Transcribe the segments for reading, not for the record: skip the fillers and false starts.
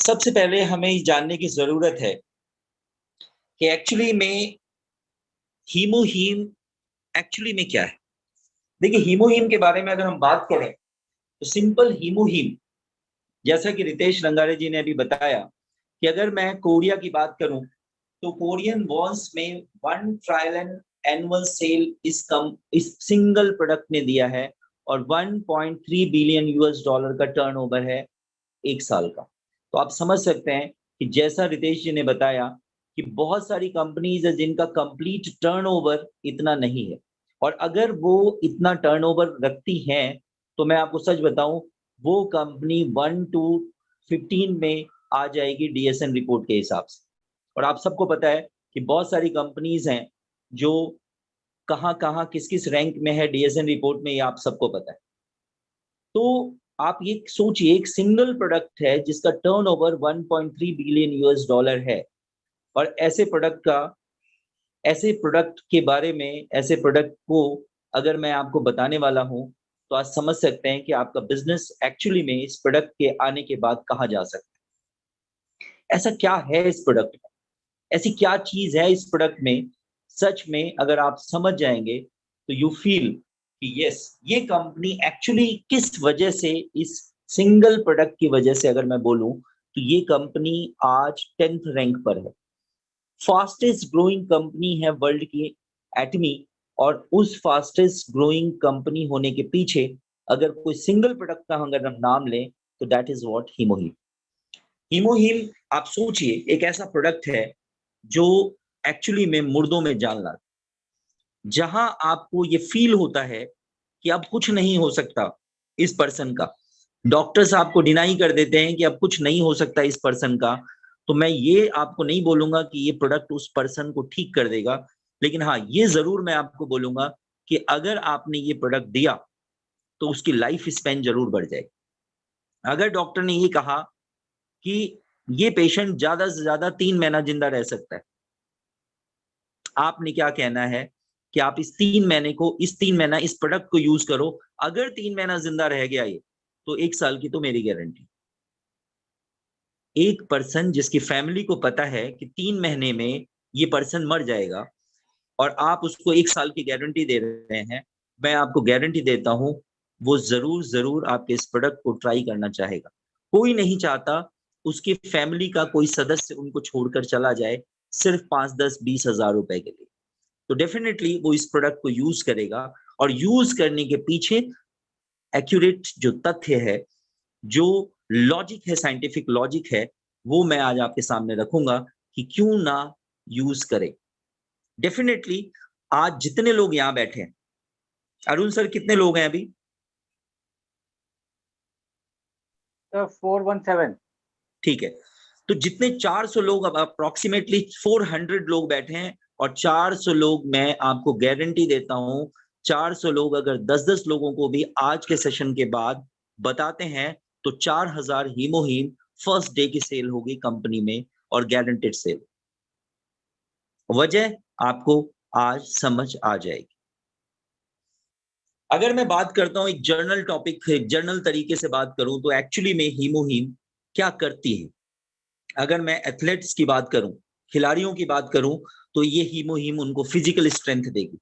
सबसे पहले हमें ये जानने की जरूरत है कि एक्चुअली में हीमोहीम एक्चुअली में क्या है। देखिए, हीमोहीम के बारे में अगर हम बात करें तो सिंपल हीमोहीम, जैसा कि रितेश रंगारे जी ने अभी बताया कि अगर मैं कोरिया की बात करूं तो कोरियन वॉन्स में 1 ट्रिलियन एनुअल सेल इस सिंगल प्रोडक्ट ने दिया है और 1.3 बिलियन यूएस डॉलर का टर्नओवर है एक साल का। तो आप समझ सकते हैं कि जैसा रितेश जी ने बताया कि बहुत सारी कंपनीज है जिनका कंप्लीट टर्नओवर इतना नहीं है, और अगर वो इतना टर्नओवर रखती हैं तो मैं आपको सच बताऊं, वो कंपनी 1 to 15 में आ जाएगी डीएसएन रिपोर्ट के हिसाब से। और आप सबको पता है कि बहुत सारी कंपनीज हैं जो कहाँ कहाँ किस किस रैंक में है डीएसएन रिपोर्ट में, ये आप सबको पता है। तो आप ये सोचिए, एक सिंगल प्रोडक्ट है जिसका टर्नओवर 1.3 बिलियन यूएस डॉलर है, और ऐसे प्रोडक्ट के बारे में, ऐसे प्रोडक्ट को अगर मैं आपको बताने वाला हूं तो आज समझ सकते हैं कि आपका बिजनेस एक्चुअली में इस प्रोडक्ट के आने के बाद कहाँ जा सकता है। ऐसा क्या है इस प्रोडक्ट में, ऐसी क्या चीज है इस प्रोडक्ट में। सच में अगर आप समझ जाएंगे तो यू फील कि यस, ये कंपनी एक्चुअली किस वजह से, इस सिंगल प्रोडक्ट की वजह से अगर मैं बोलूं तो ये कंपनी आज 10th रैंक पर है, फास्टेस्ट ग्रोइंग कंपनी है वर्ल्ड की एटमी। और उस फास्टेस्ट ग्रोइंग कंपनी होने के पीछे अगर कोई सिंगल प्रोडक्ट का अगर हम नाम लें तो दैट इज व्हाट हीमोहीम। हीमोहीम, आप सोचिए, एक ऐसा प्रोडक्ट है जो एक्चुअली में मुर्दों में जान ला, जहां आपको ये फील होता है कि अब कुछ नहीं हो सकता इस पर्सन का। डॉक्टर्स आपको डिनाई कर देते हैं कि अब कुछ नहीं हो सकता इस पर्सन का। तो मैं ये आपको नहीं बोलूंगा कि ये प्रोडक्ट उस पर्सन को ठीक कर देगा, लेकिन हाँ, ये जरूर मैं आपको बोलूंगा कि अगर आपने ये प्रोडक्ट दिया तो उसकी लाइफ स्पैन जरूर बढ़ जाएगी। अगर डॉक्टर ने ये कहा कि ये पेशेंट ज्यादा से ज्यादा 3 महीना जिंदा रह सकता है, आपने क्या कहना है कि आप इस 3 महीना इस प्रोडक्ट को यूज करो। अगर 3 महीना जिंदा रह गया ये, तो 1 साल की तो मेरी गारंटी। एक पर्सन जिसकी फैमिली को पता है कि 3 महीने में ये पर्सन मर जाएगा, और आप उसको 1 साल की गारंटी दे रहे हैं, मैं आपको गारंटी देता हूं वो जरूर जरूर आपके इस प्रोडक्ट को ट्राई करना चाहेगा। कोई नहीं चाहता उसकी फैमिली का कोई सदस्य उनको छोड़कर चला जाए सिर्फ 5, 10, 20 हजार रुपए के लिए। तो डेफिनेटली वो इस प्रोडक्ट को यूज करेगा, और यूज करने के पीछे एक्यूरेट जो तथ्य है, जो लॉजिक है, साइंटिफिक लॉजिक है, वो मैं आज आपके सामने रखूंगा कि क्यों ना यूज करें। डेफिनेटली आज जितने लोग यहां बैठे हैं, अरुण सर कितने लोग हैं अभी? 417। ठीक है, तो जितने 400 लोग, अब अप्रोक्सीमेटली 400 लोग बैठे हैं, और 400 लोग, मैं आपको गारंटी देता हूं, 400 लोग अगर 10-10 लोगों को भी आज के सेशन के बाद बताते हैं तो 4000 हीमोहीम फर्स्ट डे की सेल होगी कंपनी में, और गारंटेड सेल। वजह आपको आज समझ आ जाएगी। अगर मैं बात करता हूं एक जर्नल टॉपिक, एक जर्नल तरीके से बात करूं तो एक्चुअली में हीमोहीम क्या करती है। अगर मैं एथलेट्स की बात करूं, खिलाड़ियों की बात करूं, तो ये हीमोहीम उनको फिजिकल स्ट्रेंथ देगी।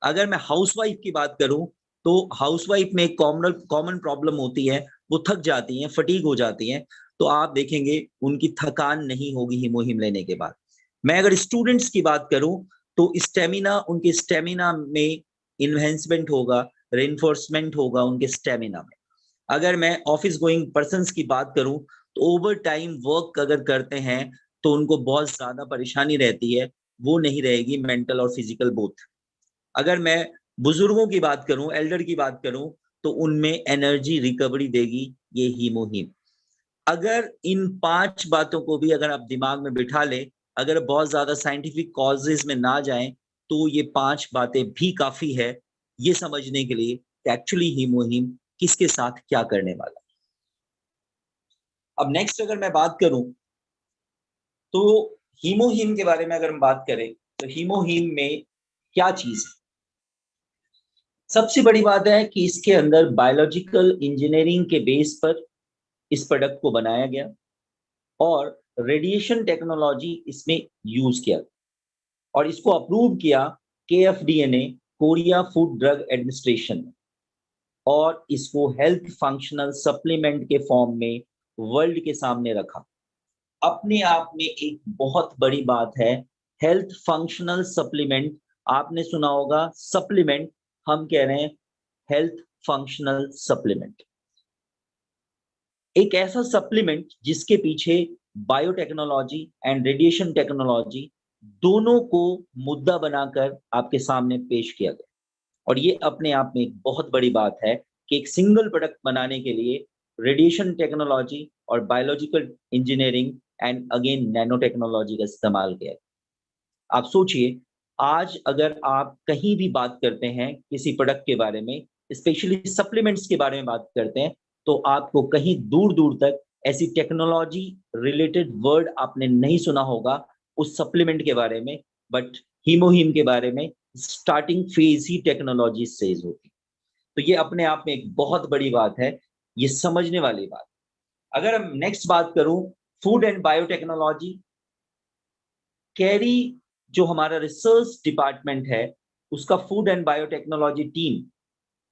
अगर मैं हाउसवाइफ की बात करूं तो हाउसवाइफ में एक कॉमन कॉमन प्रॉब्लम होती है, वो थक जाती हैं, फटीग हो जाती हैं। तो आप देखेंगे उनकी थकान नहीं होगी हीमोहीम लेने के बाद। मैं अगर स्टूडेंट्स की बात करूं तो स्टेमिना, उनके स्टेमिना में इन्हेंसमेंट होगा, रेनफोर्समेंट होगा उनके स्टेमिना में। अगर मैं ऑफिस गोइंग पर्सन्स की बात करूं तो ओवर टाइम वर्क अगर करते हैं तो उनको बहुत ज्यादा परेशानी रहती है, वो नहीं रहेगी, मेंटल और फिजिकल बोथ। अगर मैं बुजुर्गों की बात करूं, एल्डर की बात करूं, तो उनमें एनर्जी रिकवरी देगी ये हीमोहीम। अगर इन 5 बातों को भी अगर आप दिमाग में बिठा ले, अगर बहुत ज्यादा साइंटिफिक कॉजेज में ना जाएं, तो ये 5 बातें भी काफी है ये समझने के लिए कि एक्चुअली हीमोहीम किसके साथ क्या करने वाला। अब नेक्स्ट अगर मैं बात करूं तो हीमोहीम के बारे में अगर हम बात करें तो हीमोहीम में क्या चीज है। सबसे बड़ी बात है कि इसके अंदर बायोलॉजिकल इंजीनियरिंग के बेस पर इस प्रोडक्ट को बनाया गया। और रेडिएशन टेक्नोलॉजी इसमें यूज किया और इसको अप्रूव किया KFDA ने, कोरिया फूड ड्रग एडमिनिस्ट्रेशन ने, और इसको हेल्थ फंक्शनल सप्लीमेंट के फॉर्म में वर्ल्ड के सामने रखा। अपने आप में एक बहुत बड़ी बात है हेल्थ फंक्शनल सप्लीमेंट। आपने सुना होगा सप्लीमेंट, हम कह रहे हैं हेल्थ फंक्शनल सप्लीमेंट। एक ऐसा सप्लीमेंट जिसके पीछे बायोटेक्नोलॉजी एंड रेडिएशन टेक्नोलॉजी दोनों को मुद्दा बनाकर आपके सामने पेश किया गया। और ये अपने आप में एक बहुत बड़ी बात है कि एक सिंगल प्रोडक्ट बनाने के लिए रेडिएशन टेक्नोलॉजी और biological engineering and again nano technology का इस्तेमाल किया है। आप सोचिए, आज अगर आप कहीं भी बात करते हैं किसी प्रोडक्ट के बारे में, स्पेशली सप्लीमेंट्स के बारे में बात करते हैं, तो आपको कहीं दूर दूर तक ऐसी टेक्नोलॉजी रिलेटेड वर्ड आपने नहीं सुना होगा उस सप्लीमेंट के बारे में, बट हीमोहीम के बारे में स्टार्टिंग फेज ही टेक्नोलॉजी से होती। तो ये अपने आप में एक बहुत बड़ी बात है, ये समझने वाली बात। अगर हम नेक्स्ट बात करूं, फूड एंड बायोटेक्नोलॉजी, कैरी जो हमारा रिसर्च डिपार्टमेंट है, उसका फूड एंड बायोटेक्नोलॉजी टीम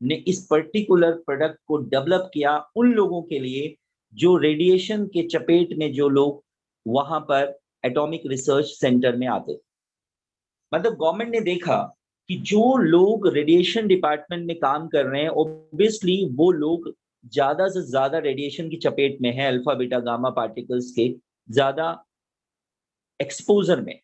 ने इस पर्टिकुलर प्रोडक्ट को डेवलप किया उन लोगों के लिए जो रेडिएशन के चपेट में, जो लोग वहां पर एटॉमिक रिसर्च सेंटर में आते। मतलब गवर्नमेंट ने देखा कि जो लोग रेडिएशन डिपार्टमेंट में काम कर रहे हैं, ऑब्वियसली वो लोग ज्यादा से ज्यादा रेडिएशन की चपेट में है, अल्फा बीटा गामा पार्टिकल्स के ज्यादा एक्सपोजर में।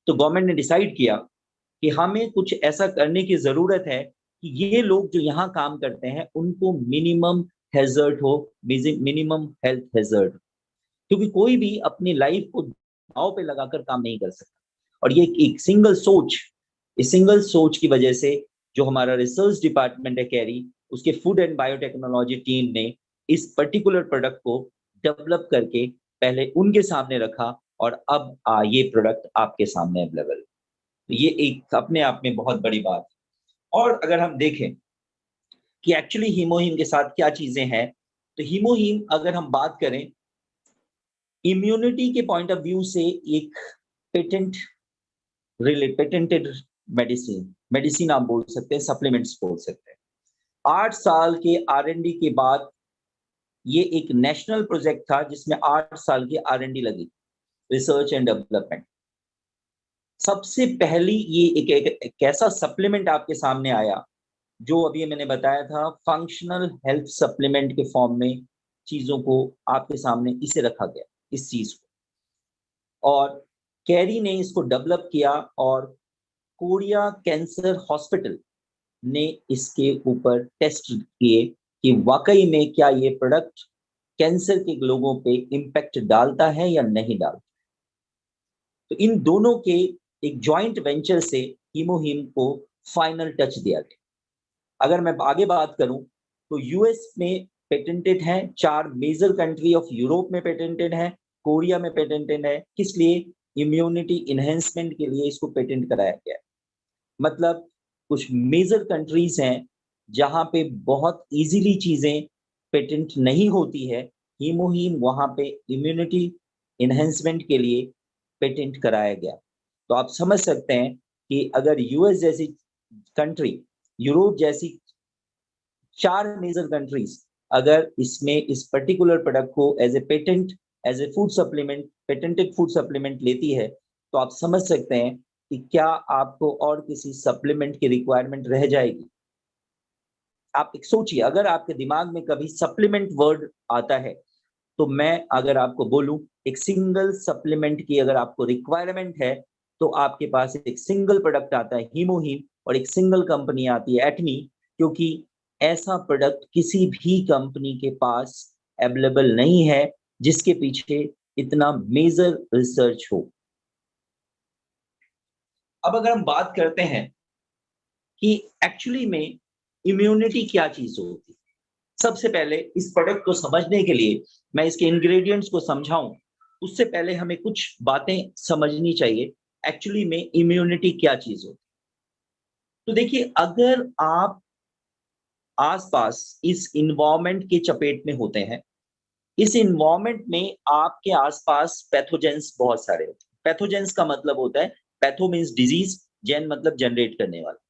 तो गवर्नमेंट ने डिसाइड किया कि हमें कुछ ऐसा करने की जरूरत है कि ये लोग जो यहाँ काम करते हैं उनको मिनिमम हैजर्ड हो, मिनिमम हेल्थ हैजर्ड, क्योंकि कोई भी अपनी लाइफ को दांव पे लगाकर काम नहीं कर सकता। और ये एक सिंगल सोच, इस सिंगल सोच की वजह से जो हमारा रिसर्च डिपार्टमेंट है कैरी, उसके फूड एंड बायोटेक्नोलॉजी टीम ने इस पर्टिकुलर प्रोडक्ट को डेवलप करके पहले उनके सामने रखा और अब ये प्रोडक्ट आपके सामने अवेलेबल। तो ये एक अपने आप में बहुत बड़ी बात है। और अगर हम देखें कि एक्चुअली हीमोहीम के साथ क्या चीजें हैं, तो हीमोहीम अगर हम बात करें इम्यूनिटी के पॉइंट ऑफ व्यू से एक पेटेंट पेटेंटेड मेडिसिन आप बोल सकते हैं, सप्लीमेंट्स बोल सकते हैं। 8 साल के R&D के बाद ये एक नेशनल प्रोजेक्ट था जिसमें 8 साल की R&D लगी, रिसर्च एंड डेवलपमेंट। सबसे पहली ये एक ऐसा सप्लीमेंट आपके सामने आया जो अभी मैंने बताया था, फंक्शनल हेल्थ सप्लीमेंट के फॉर्म में चीजों को आपके सामने इसे रखा गया, इस चीज को। और कैरी ने इसको डेवलप किया और कोरिया कैंसर हॉस्पिटल ने इसके ऊपर टेस्ट किए कि वाकई में क्या ये प्रोडक्ट कैंसर के लोगों पे इम्पैक्ट डालता है या नहीं डालता। तो इन दोनों के एक जॉइंट वेंचर से हीमोहीम को फाइनल टच दिया गया। अगर मैं आगे बात करूं तो यूएस में पेटेंटेड है, 4 मेजर कंट्री ऑफ यूरोप में पेटेंटेड है, कोरिया में पेटेंटेड है। किस लिए? इम्यूनिटी इनहेंसमेंट के लिए इसको पेटेंट कराया गया है। मतलब कुछ मेजर कंट्रीज हैं जहां पे बहुत इजीली चीजें पेटेंट नहीं होती है, हीमोहीम वहां पे इम्यूनिटी इनहेंसमेंट के लिए पेटेंट कराया गया। तो आप समझ सकते हैं कि अगर यूएस जैसी कंट्री, यूरोप जैसी 4 मेजर कंट्रीज अगर इसमें इस पर्टिकुलर प्रोडक्ट को as a patent, as a food supplement, patented food supplement लेती है, तो आप समझ सकते हैं कि क्या आपको और किसी सप्लीमेंट की रिक्वायरमेंट रह जाएगी। आप एक सोचिए, अगर आपके दिमाग में कभी सप्लीमेंट वर्ड आता है, तो मैं अगर आपको बोलूं एक सिंगल सप्लीमेंट की अगर आपको रिक्वायरमेंट है, तो आपके पास एक सिंगल प्रोडक्ट आता है हीमोहीम और एक सिंगल कंपनी आती है एटमी, क्योंकि ऐसा प्रोडक्ट किसी भी कंपनी के पास अवेलेबल नहीं है जिसके पीछे इतना मेजर रिसर्च हो। अब अगर हम बात करते हैं कि एक्चुअली में इम्यूनिटी क्या चीज होती है, सबसे पहले इस प्रोडक्ट को समझने के लिए मैं इसके इंग्रेडिएंट्स को समझाऊं, उससे पहले हमें कुछ बातें समझनी चाहिए एक्चुअली में इम्यूनिटी क्या चीज होती है। तो देखिए, अगर आप आसपास इस इन्वायरमेंट के चपेट में होते हैं, इस इन्वायरमेंट में आपके आसपास पैथोजेंस बहुत सारे होते हैं। पैथोजेंस का मतलब होता है, पैथो मीन्स डिजीज, जेन मतलब जनरेट करने वाला।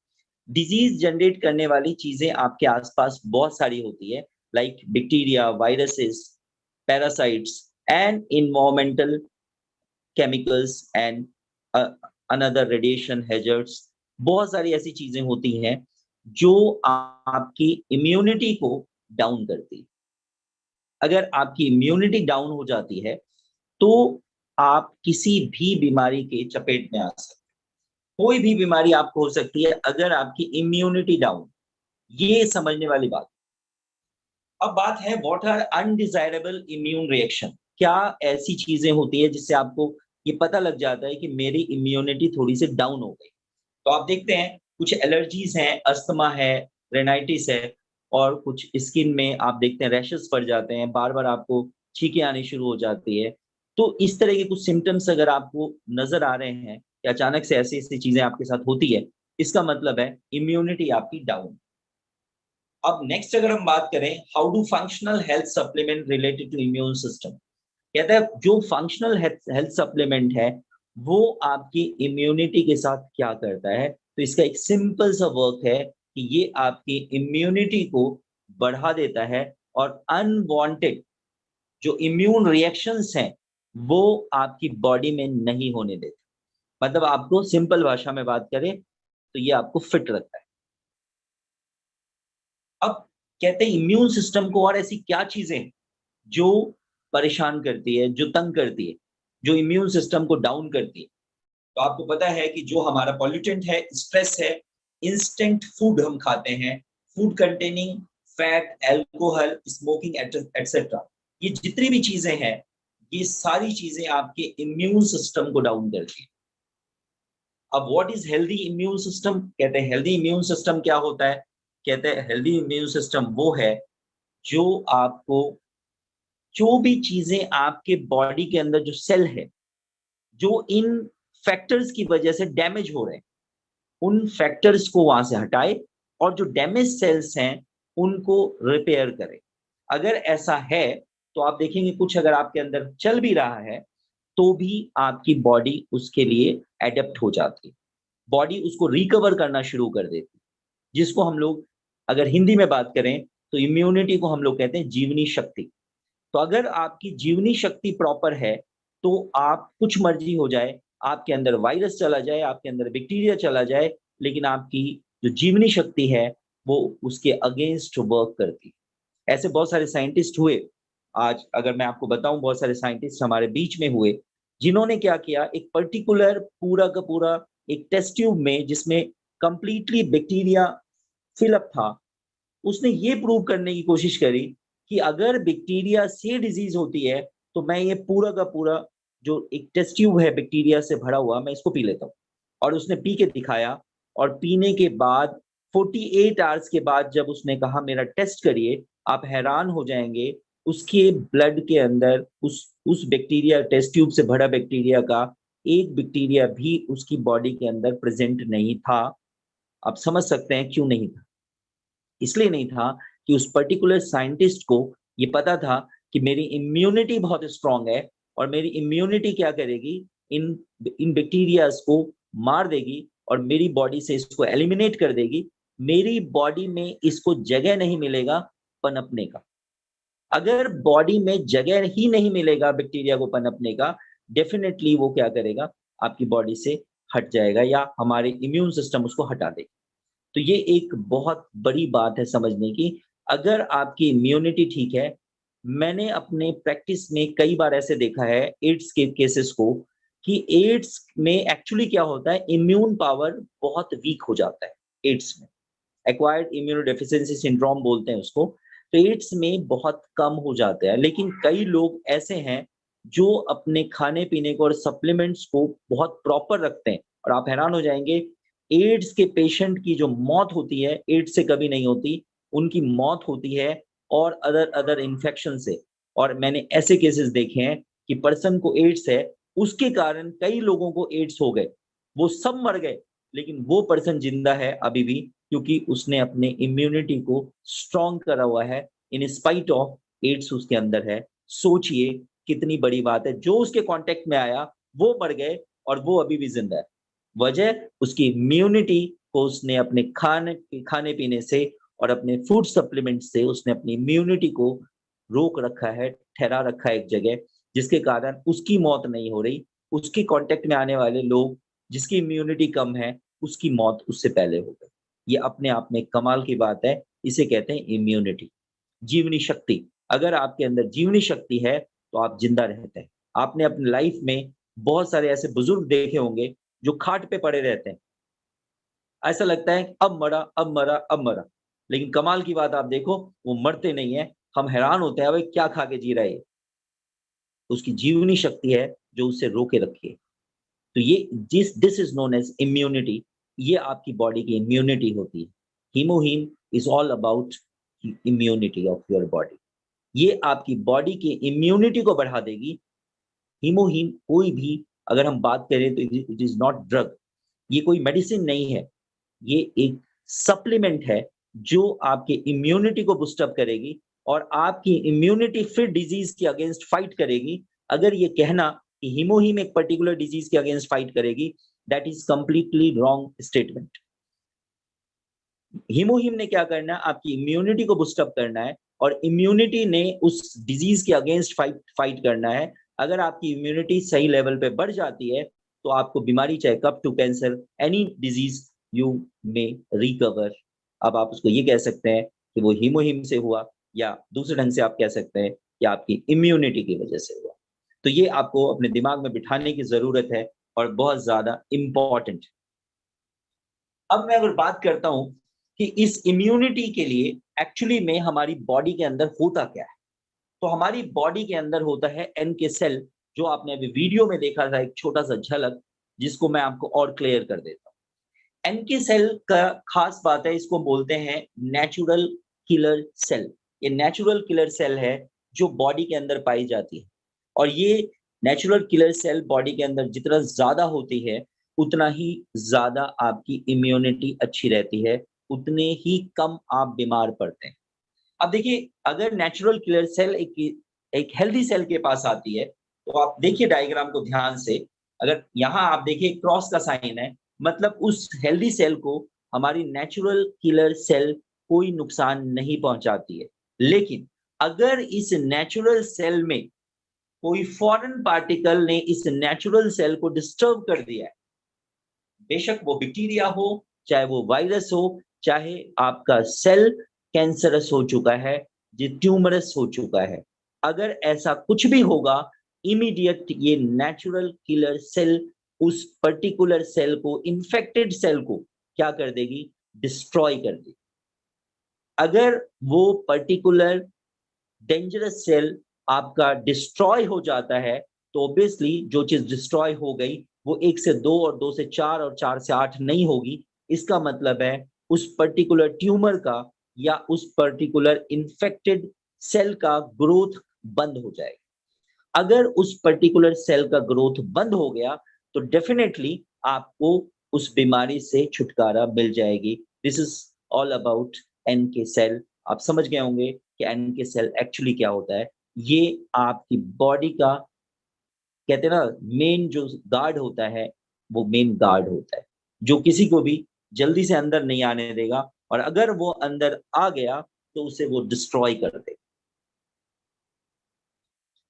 डिजीज जनरेट करने वाली चीजें आपके आसपास बहुत सारी होती है, like bacteria, viruses, parasites and environmental chemicals and another radiation hazards. बहुत सारी ऐसी चीजें होती हैं जो आपकी इम्यूनिटी को डाउन करती है। अगर आपकी इम्यूनिटी डाउन हो जाती है तो आप किसी भी बीमारी के चपेट में आ सकते हैं। कोई भी बीमारी आपको हो सकती है अगर आपकी इम्यूनिटी डाउन, ये समझने वाली बात। अब बात है what are undesirable immune reaction. क्या ऐसी चीजें होती है जिससे आपको ये पता लग जाता है कि मेरी इम्यूनिटी थोड़ी सी डाउन हो गई। तो आप देखते हैं कुछ एलर्जीज हैं, अस्थमा है, रेनाइटिस है, और कुछ स्किन में आप देखते हैं रैशेस पड़ जाते हैं, बार-बार आपको छींकें आनी शुरू हो जाती है। तो इस तरह के कुछ सिम्पटम्स अगर आपको नज़र आ रहे हैं कि अचानक से ऐसी-ऐसी चीज़ें आपके साथ होती है, इसका मतलब है इम्यूनिटी आपकी डाउन। अब नेक्स्ट अगर हम बात करें, how do functional health supplement related to immune system. कहता है जो फंक्शनल हेल्थ सप्लीमेंट है वो आपकी इम्यूनिटी के साथ क्या करता है। तो इसका एक सिंपल सा वर्क है कि ये आपकी इम्यूनिटी को बढ़ा देता है और अनवांटेड जो इम्यून रिएक्शंस हैं वो आपकी बॉडी में नहीं होने देता। मतलब आपको सिंपल भाषा में बात करें तो ये आपको फिट रखता है। अब कहते हैं इम्यून सिस्टम को और ऐसी क्या चीजें हैं जो परेशान करती है, जो तंग करती है, जो इम्यून सिस्टम को डाउन करती है। तो आपको पता है कि जो हमारा पॉल्यूटेंट है, स्ट्रेस है, इंस्टेंट फूड हम खाते हैं, food containing fat, alcohol, smoking etcetera. ये जितनी भी चीजें हैं, ये सारी चीजें आपके इम्यून सिस्टम को डाउन करती है। अब what is healthy immune system? कहते हैं हेल्दी इम्यून सिस्टम क्या होता है? कहते हैं हेल्दी इम्यून सिस्टम वो है जो आपको जो भी चीजें आपके बॉडी के अंदर जो सेल है, जो इन फैक्टर्स की वजह से डैमेज हो रहे हैं, उन फैक्टर्स को वहां से हटाए और जो डैमेज सेल्स हैं उनको रिपेयर करे। अगर ऐसा है तो आप देखेंगे कुछ अगर आपके अंदर चल भी रहा है तो भी आपकी बॉडी उसके लिए एडेप्ट हो जाती है, बॉडी उसको रिकवर करना शुरू कर देती है, जिसको हम लोग अगर हिंदी में बात करें तो इम्यूनिटी को हम लोग कहते हैं जीवनी शक्ति। तो अगर आपकी जीवनी शक्ति प्रॉपर है तो आप कुछ मर्जी हो जाए, आपके अंदर वायरस चला जाए, आपके अंदर बैक्टीरिया चला जाए, लेकिन आपकी जो जीवनी शक्ति है वो उसके अगेंस्ट वर्क करती है। ऐसे बहुत सारे साइंटिस्ट हुए, आज अगर मैं आपको बताऊं बहुत सारे साइंटिस्ट हमारे बीच में हुए जिन्होंने क्या किया, एक पर्टिकुलर पूरा का पूरा एक टेस्ट ट्यूब में जिसमें कंप्लीटली बैक्टीरिया फिलअप था, उसने ये प्रूव करने की कोशिश करी कि अगर बैक्टीरिया से डिजीज होती है तो मैं ये पूरा का पूरा जो एक टेस्ट ट्यूब है बैक्टीरिया से भरा हुआ मैं इसको पी लेता हूँ। और उसने पी के दिखाया और पीने के बाद 48 आवर्स के बाद जब उसने कहा मेरा टेस्ट करिए, आप हैरान हो जाएंगे, उसके ब्लड के अंदर उस बैक्टीरिया टेस्ट ट्यूब से भरा बैक्टीरिया का एक बैक्टीरिया भी उसकी बॉडी के अंदर प्रेजेंट नहीं था। आप समझ सकते हैं क्यों नहीं था? इसलिए नहीं था कि उस पर्टिकुलर साइंटिस्ट को ये पता था कि मेरी इम्यूनिटी बहुत स्ट्रांग है और मेरी इम्यूनिटी क्या करेगी, इन इन बैक्टीरियाज को मार देगी और मेरी बॉडी से इसको एलिमिनेट कर देगी। मेरी बॉडी में इसको जगह नहीं मिलेगा पनपने का। अगर बॉडी में जगह ही नहीं मिलेगा बैक्टीरिया को पनपने का, डेफिनेटली वो क्या करेगा, आपकी बॉडी से हट जाएगा या हमारे इम्यून सिस्टम उसको हटा देगा। तो ये एक बहुत बड़ी बात है समझने की। अगर आपकी इम्यूनिटी ठीक है, मैंने अपने प्रैक्टिस में कई बार ऐसे देखा है एड्स के केसेस को कि एड्स में एक्चुअली क्या होता है, इम्यून पावर बहुत वीक हो जाता है एड्स में। एक्वायर्ड इम्यूनोडेफिशिएंसी सिंड्रोम बोलते हैं उसको। तो एड्स में बहुत कम हो जाता है, लेकिन कई लोग ऐसे हैं जो अपने खाने-पीने को और सप्लीमेंट्स को बहुत प्रॉपर रखते हैं और आप हैरान हो जाएँगे, एड्स के पेशेंट की जो मौत होती है, एड्स से कभी नहीं होती, उनकी मौत होती है और अदर अदर इन्फेक्शन से। और मैंने ऐसे केसेस देखे हैं कि पर्सन को एड्स है, उसके कारण कई लोगों को एड्स हो गए। वो सब मर गए, लेकिन वो पर्सन जिंदा है अभी भी क्योंकि उसने अपने इम्यूनिटी को स्ट्रॉन्ग करा हुआ है इन स्पाइट ऑफ एड्स उसके अंदर है। सोचिए कितनी बड़ी बात है। जो उसके कांटेक्ट में आया वो मर गए और वो अभी भी जिंदा है। वजह उसकी इम्यूनिटी को उसने अपने खाने पीने से और अपने फूड सप्लीमेंट से उसने अपनी इम्यूनिटी को रोक रखा है, ठहरा रखा है एक जगह, जिसके कारण उसकी मौत नहीं हो रही। उसके कांटेक्ट में आने वाले लोग जिसकी इम्यूनिटी कम है, उसकी मौत उससे पहले हो गई। ये अपने आप में कमाल की बात है। इसे कहते हैं इम्यूनिटी, जीवनी शक्ति। अगर आपके अंदर जीवनी शक्ति है तो आप जिंदा रहते हैं। आपने अपनी लाइफ में बहुत सारे ऐसे बुजुर्ग देखे होंगे जो खाट पे पड़े रहते हैं। ऐसा लगता है कि अब मरा, अब मरा, अब मरा। लेकिन कमाल की बात आप देखो, वो मरते नहीं है। हम हैरान होते हैं, भाई क्या खा के जी रहा है ये? उसकी जीवनी शक्ति है जो उसे रोके रखी है। तो ये this is known as immunity. ये आपकी बॉडी की इम्यूनिटी होती है। Himohim is all about immunity of your body. ये आपकी बॉडी की इम्यूनिटी को बढ़ा देगी। हीमोहीम कोई भी अगर हम बात करें तो इट इज नॉट ड्रग। ये कोई मेडिसिन नहीं है। ये एक सप्लीमेंट है जो आपके इम्यूनिटी को बूस्ट अप करेगी और आपकी इम्यूनिटी फिर डिजीज के अगेंस्ट फाइट करेगी। अगर ये कहना कि हीमोहीम एक पर्टिकुलर डिजीज के अगेंस्ट फाइट करेगी, that is completely wrong statement. Himohim ने क्या करना है? आपकी इम्यूनिटी को बूस्ट अप करना है और इम्यूनिटी ने उस डिजीज के अगेंस्ट फाइट करना है। अगर आपकी इम्यूनिटी सही लेवल पे बढ़ जाती है तो आपको बीमारी, चाहे cough to cancer, any disease you may recover. अब आप उसको ये कह सकते हैं कि वो हीमोहीम से हुआ, या दूसरे ढंग से आप कह सकते हैं कि आपकी इम्यूनिटी की वजह से हुआ। तो ये आपको अपने दिमाग में बिठाने की जरूरत है और बहुत ज्यादा इंपॉर्टेंट। अब मैं अगर बात करता हूं कि इस इम्यूनिटी के लिए एक्चुअली में हमारी बॉडी के अंदर होता क्या है, तो हमारी बॉडी के अंदर होता है एनके सेल, जो आपने अभी वीडियो में देखा था, एक छोटा सा झलक, जिसको मैं आपको और क्लियर कर देता हूं। एनके सेल का खास बात है, इसको बोलते हैं नेचुरल किलर सेल। ये नेचुरल किलर सेल है जो बॉडी के अंदर पाई जाती है। और ये नेचुरल किलर सेल बॉडी के अंदर जितना ज्यादा होती है, उतना ही ज्यादा आपकी इम्यूनिटी अच्छी रहती है, उतने ही कम आप बीमार पड़ते हैं। अब देखिए, अगर नेचुरल किलर सेल एक हेल्दी सेल के पास आती है, तो आप देखिए डायग्राम को ध्यान से। अगर यहाँ आप देखिए क्रॉस का साइन है, मतलब उस हेल्दी सेल को हमारी नेचुरल किलर सेल कोई नुकसान नहीं पहुंचाती है। लेकिन अगर इस नेचुरल सेल में कोई फॉरेन पार्टिकल ने इस नेचुरल सेल को डिस्टर्ब कर दिया है, बेशक वो बैक्टीरिया हो, चाहे वो वायरस हो, चाहे आपका सेल कैंसरस हो चुका है, जो ट्यूमरस हो चुका है, अगर ऐसा कुछ भी होगा, इमीडिएट ये नेचुरल किलर सेल उस पर्टिकुलर सेल को, इन्फेक्टेड सेल को क्या कर देगी? डिस्ट्रॉय कर देगी। अगर वो पर्टिकुलर डेंजरस सेल आपका डिस्ट्रॉय हो जाता है, तो ऑब्वियसली जो चीज डिस्ट्रॉय हो गई वो 1 से 2 और 2 से 4 और 4 से 8 नहीं होगी। इसका मतलब है उस पर्टिकुलर ट्यूमर का या उस पर्टिकुलर इन्फेक्टेड सेल का ग्रोथ बंद हो जाएगा। अगर उस पर्टिकुलर सेल का ग्रोथ बंद हो गया तो डेफिनेटली आपको उस बीमारी से छुटकारा मिल जाएगी। This is all about NK cell. आप समझ गए होंगे कि एनके सेल एक्चुअली क्या होता है। ये आपकी बॉडी का, कहते हैं ना, मेन जो गार्ड होता है, वो मेन गार्ड होता है जो किसी को भी जल्दी से अंदर नहीं आने देगा, और अगर वो अंदर आ गया तो उसे वो डिस्ट्रॉय कर देगा।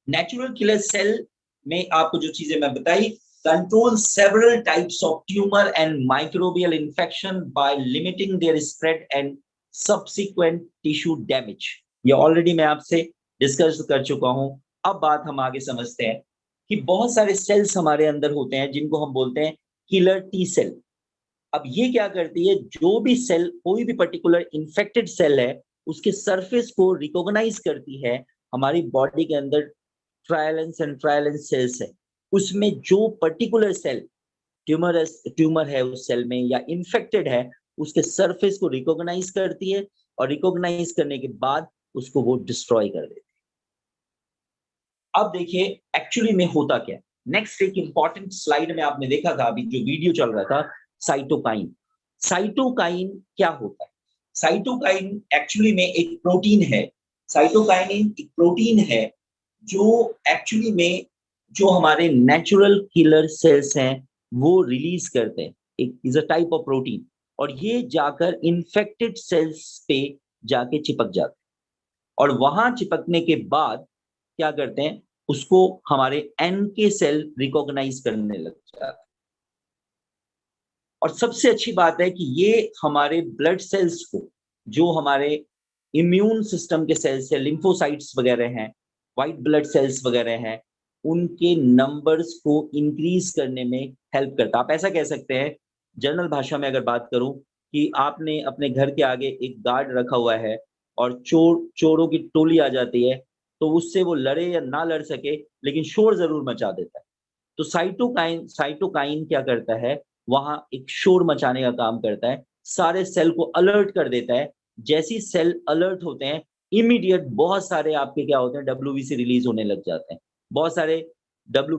नेचुरल किलर सेल में आपको जो चीजें मैं बताई, control several types of tumour and microbial infection by limiting their spread and subsequent tissue damage. ये ऑलरेडी मैं आपसे डिस्कस कर चुका हूं। अब बात हम आगे समझते हैं कि बहुत सारे सेल्स हमारे अंदर होते हैं जिनको हम बोलते हैं किलर टी सेल। अब ये क्या करती है? जो भी सेल, कोई भी पर्टिकुलर इन्फेक्टेड सेल है, उसके सरफेस को रिकॉग्नाइज करती है। हमारी बॉडी के अंदर ट्रायलेंस एंड ट्रायलेंस सेल्स है, उसमें जो पर्टिकुलर सेल ट्यूमर है उस सेल में या इन्फेक्टेड है, उसके सरफेस को रिकॉग्नाइज करती है और रिकॉग्नाइज करने के बाद उसको वो डिस्ट्रॉय कर देती है। अब देखिए एक्चुअली में होता क्या है। नेक्स्ट एक इंपॉर्टेंट स्लाइड में आपने देखा था, अभी जो वीडियो चल रहा था, साइटोकाइन। साइटोकाइन क्या होता है? साइटोकाइन एक्चुअली में एक प्रोटीन है। साइटोकाइनिन एक प्रोटीन है जो एक्चुअली में जो हमारे नेचुरल किलर सेल्स हैं वो रिलीज करते हैं, एक is a type of protein, और ये जाकर इन्फेक्टेड सेल्स पे जाके चिपक जाते हैं, और वहां चिपकने के बाद क्या करते हैं, उसको हमारे एन के सेल रिकॉग्नाइज करने लग जाते हैं। और सबसे अच्छी बात है कि ये हमारे ब्लड सेल्स को, जो हमारे इम्यून सिस्टम के सेल्स है, लिम्फोसाइट्स वगैरह हैं, व्हाइट ब्लड सेल्स वगैरह हैं, उनके नंबर्स को इंक्रीज करने में हेल्प करता है। आप ऐसा कह सकते हैं, जनरल भाषा में अगर बात करूं, कि आपने अपने घर के आगे एक गार्ड रखा हुआ है और चोरों की टोली आ जाती है, तो उससे वो लड़े या ना लड़ सके, लेकिन शोर जरूर मचा देता है। तो साइटोकाइन क्या करता है, वहां एक शोर मचाने का काम करता है, सारे सेल को अलर्ट कर देता है। जैसी सेल अलर्ट होते हैं, इमीडिएट बहुत सारे आपके क्या होते हैं, डब्ल्यूबीसी रिलीज होने लग जाते हैं। बहुत सारे डब्ल्यू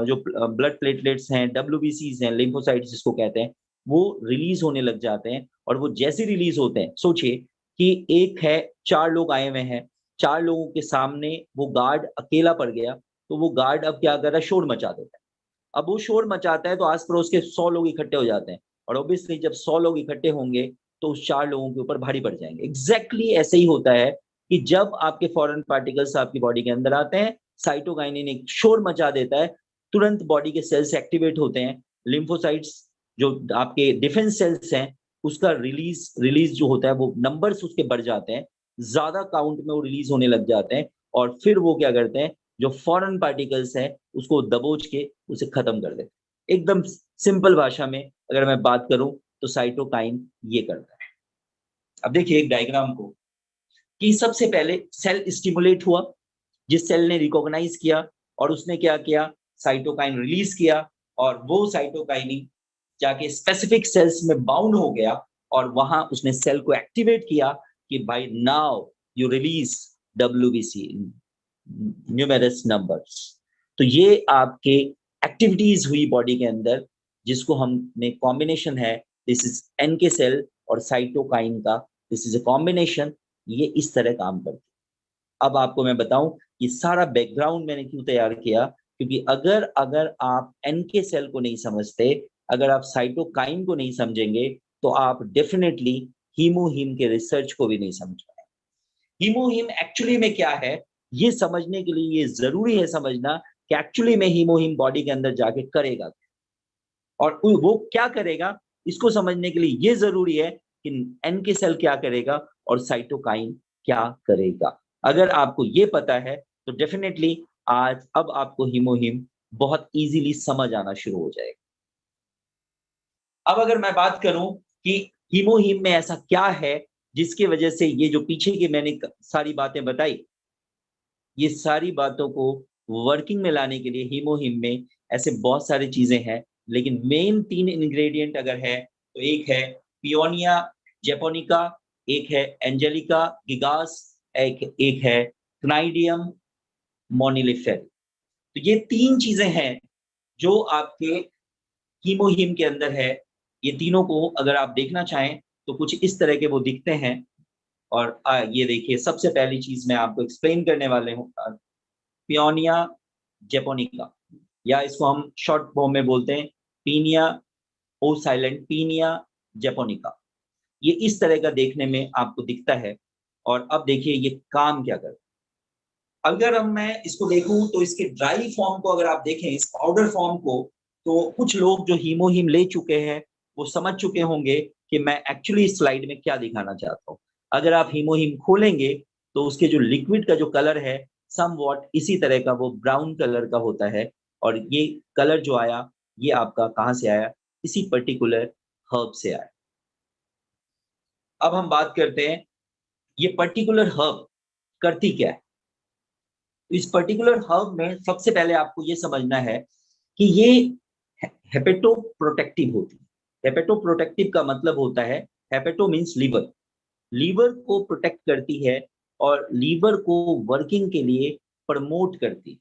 जो ब्लड प्लेटलेट्स हैं, डब्ल्यूबीसीज हैं, लिम्फोसाइट्स जिसको कहते हैं, वो रिलीज होने लग जाते हैं। और वो जैसे रिलीज होते हैं, सोचिए कि एक है, 4 लोग आए हुए हैं, 4 लोगों के सामने वो गार्ड अकेला पड़ गया, तो वो गार्ड अब क्या कर रहा है, शोर मचा देता है। अब वो शोर मचाता है तो आस-पड़ोस के 100 लोग इकट्ठे हो जाते हैं, और ऑब्वियसली जब 100 लोग इकट्ठे होंगे, तो उस 4 लोगों के ऊपर भारी पड़ जाएँगे। एग्ज़ैक्टली ऐसे ही होता है कि जब आपके फॉरेन पार्टिकल्स आपकी बॉडी के अंदर आते हैं, साइटोकाइनिन एक शोर मचा देता है, तुरंत बॉडी के सेल्स एक्टिवेट होते हैं, लिम्फोसाइट्स जो आपके डिफेंस सेल्स हैं, उसका रिलीज़ रिलीज़ जो होता है, वो नंबर्स उसके बढ़ जाते हैं, ज़्यादा काउंट में वो रिलीज़ होने लग जाते हैं, और फिर वो क्या करते हैं, जो फॉरेन पार्टिकल्स हैं, उसको दबोच के उसे खत्म कर देते हैं। एकदम सिंपल भाषा में अगर मैं बात करूँ, तो साइटोकाइन ये करता है। अब देखिए एक डायग्राम को, कि सबसे पहले सेल स्टिमुलेट हुआ, जिस सेल ने रिकॉग्नाइज किया, और उसने क्या किया, साइटोकाइन रिलीज किया, और वो साइटोकाइनिन जाके स्पेसिफिक सेल्स में बाउंड हो गया, और वहां उसने सेल को एक्टिवेट किया कि भाई now you release WBC numerous numbers. तो ये आपके एक्टिविटीज हुई बॉडी के अंदर, जिसको हमने कॉम्बिनेशन है, दिस इज एन के सेल और साइटोकाइन का, दिस इज अ कॉम्बिनेशन, ये इस तरह काम करती है। अब आपको मैं बताऊं, ये सारा बैकग्राउंड मैंने क्यों तैयार किया, क्योंकि अगर अगर आप एन के सेल को नहीं समझते, अगर आप साइटोकाइन को नहीं समझेंगे, तो आप डेफिनेटली हीमोहीम के रिसर्च को भी नहीं समझ पाएंगे। हीमोहीम एक्चुअली में क्या है, ये समझने के लिए ये जरूरी है समझना कि एक्चुअली में हीमोहीम बॉडी के अंदर जाके करेगा, और वो क्या करेगा, इसको समझने के लिए ये जरूरी है कि एन के सेल क्या करेगा और साइटोकाइन क्या करेगा। अगर आपको ये पता है, तो डेफिनेटली आज अब आपको हीमोहीम बहुत इजीली समझ आना शुरू हो जाएगा। अब अगर मैं बात करूं कि हीमोहीम में ऐसा क्या है, जिसकी वजह से ये जो पीछे की मैंने सारी बातें बताई, ये सारी बातों को वर्किंग में लाने के लिए हीमोहिम में ऐसे बहुत सारी चीजें हैं, लेकिन मेन 3 इंग्रेडिएंट अगर है, तो एक है पियोनिया जैपोनिका, एक है एंजेलिका गिगास, एक एक है क्नाइडियम मोनिलिफेर। तो ये 3 चीजें हैं जो आपके हीमोहिम के अंदर है। ये तीनों को अगर आप देखना चाहें, तो कुछ इस तरह के वो दिखते हैं। और ये देखिए, सबसे पहली चीज मैं आपको एक्सप्लेन करने वाले हूँ, पियोनिया जैपोनिका, या इसको हम शॉर्ट फॉर्म में बोलते हैं पीनिया, ओ साइलेंट, पीनिया जैपोनिका। ये इस तरह का देखने में आपको दिखता है। और अब देखिए ये काम क्या करता है। अगर हम मैं इसको देखूं, तो इसके ड्राई फॉर्म को अगर आप देखें, इस पाउडर फॉर्म को, तो कुछ लोग जो हीमोहीम ले चुके हैं, वो समझ चुके होंगे कि मैं एक्चुअली इस स्लाइड में क्या दिखाना चाहता हूँ। अगर आप हीमोहीम खोलेंगे, तो उसके जो लिक्विड का जो कलर है, समवॉट इसी तरह का वो ब्राउन कलर का होता है। और ये कलर जो आया, ये आपका कहाँ से आया, इसी पर्टिकुलर हर्ब से आया। अब हम बात करते हैं, ये पर्टिकुलर हर्ब करती क्या है। तो इस पर्टिकुलर हर्ब में सबसे पहले आपको ये समझना है कि ये हेपेटोप्रोटेक्टिव होती है। हेपेटोप्रोटेक्टिव का मतलब होता है, हेपेटो मीन्स लीवर, लीवर को प्रोटेक्ट करती है, और लीवर को वर्किंग के लिए प्रमोट करती है।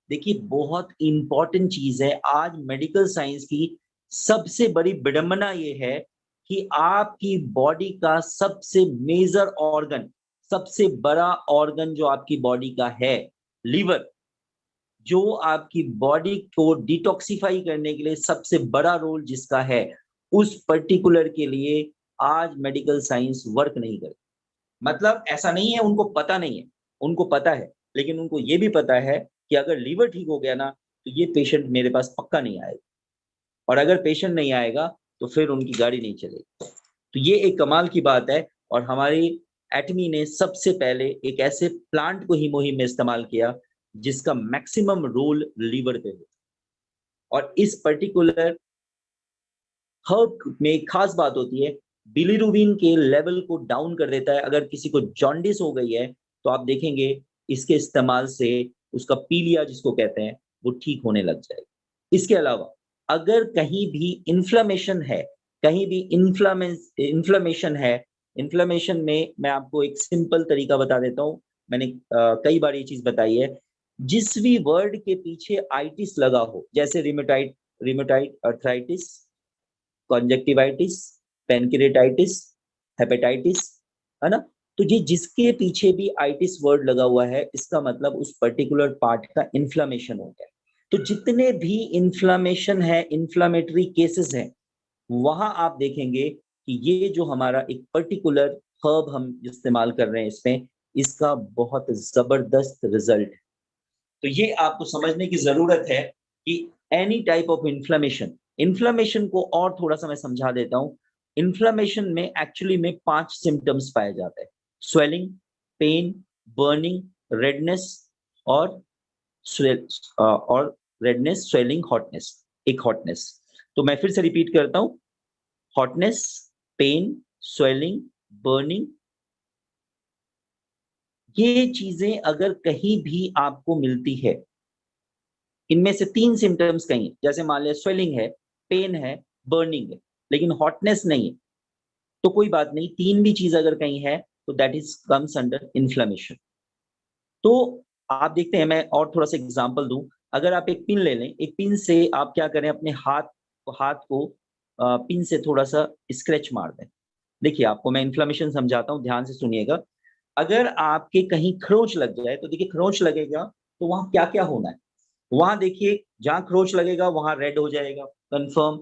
देखिए बहुत इंपॉर्टेंट चीज है, आज मेडिकल साइंस की सबसे बड़ी विडंबना ये है कि आपकी बॉडी का सबसे मेजर ऑर्गन, सबसे बड़ा ऑर्गन जो आपकी बॉडी का है, लीवर जो आपकी बॉडी को डिटॉक्सिफाई करने के लिए सबसे बड़ा रोल जिसका है, उस पर्टिकुलर के लिए आज मेडिकल साइंस वर्क नहीं करती। मतलब ऐसा नहीं है उनको पता नहीं है, उनको पता है, लेकिन उनको ये भी पता है कि अगर लीवर ठीक हो गया ना, तो ये पेशेंट मेरे पास पक्का नहीं आएगा, और अगर पेशेंट नहीं आएगा, तो फिर उनकी गाड़ी नहीं चलेगी। तो ये एक कमाल की बात है, और हमारी एटमी ने सबसे पहले एक ऐसे प्लांट को हीमोहीम में इस्तेमाल किया, जिसका मैक्सिमम रोल लीवर पे हो। और इस पर्टिकुलर हर्ब में एक खास बात होती है, बिलीरुबिन के लेवल को डाउन कर देता है। अगर किसी को जॉन्डिस हो गई है, तो आप देखेंगे इसके इस्तेमाल से उसका पीलिया जिसको कहते हैं, वो ठीक होने लग जाएगा। इसके अलावा अगर कहीं भी इन्फ्लेमेशन है, कहीं भी इन्फ्लेमेशन है, इन्फ्लेमेशन में मैं आपको एक सिंपल तरीका बता देता हूँ। मैंने कई बार ये चीज़ बताई है। जिस भी वर्ड के पीछे आइटिस लगा हो, जैसे रिमेटॉइड अर्थराइटिस, कॉन्जक्टिवाइटिस, पैनक्रेटाइटिस, हेपेटाइटिस, है ना? तो ये जिसके पीछे भी आइटिस वर्ड लगा हुआ है, इसका मतलब उस पर्टिकुलर पार्ट का इन्फ्लेमेशन हो गया। तो जितने भी इन्फ्लेमेशन है, इन्फ्लेमेटरी केसेस हैं, वहां आप देखेंगे कि ये जो हमारा एक पर्टिकुलर हर्ब हम इस्तेमाल कर रहे हैं इसमें, इसका बहुत जबरदस्त रिजल्ट है। तो ये आपको समझने की जरूरत है कि any type of inflammation, inflammation को और थोड़ा सा मैं समझा देता हूं। इन्फ्लेमेशन में एक्चुअली में 5 सिम्टम्स पाए जाते हैं: स्वेलिंग, पेन, बर्निंग, रेडनेस, और और रेडनेस, स्वेलिंग, हॉटनेस, एक हॉटनेस। तो मैं फिर से रिपीट करता हूं: हॉटनेस, पेन, स्वेलिंग, बर्निंग। ये चीजें अगर कहीं भी आपको मिलती है, इनमें से 3 सिम्पटम्स कहीं, जैसे मान लिया स्वेलिंग है, पेन है, बर्निंग है, लेकिन हॉटनेस नहीं है, तो कोई बात नहीं, 3 भी चीज अगर कहीं है, तो that is comes under inflammation. तो आप देखते हैं, मैं और थोड़ा सा एग्जांपल दूं। अगर आप एक पिन ले लें, एक पिन से आप क्या करें, अपने हाथ को पिन से थोड़ा सा स्क्रैच मार दें। देखिए, आपको मैं इन्फ्लेमेशन समझाता हूँ, ध्यान से सुनिएगा। अगर आपके कहीं खरोंच लग जाए, तो देखिए खरोंच लगेगा, तो वहां क्या क्या होना है। वहां देखिए, जहां खरोंच लगेगा वहां रेड हो जाएगा, कंफर्म।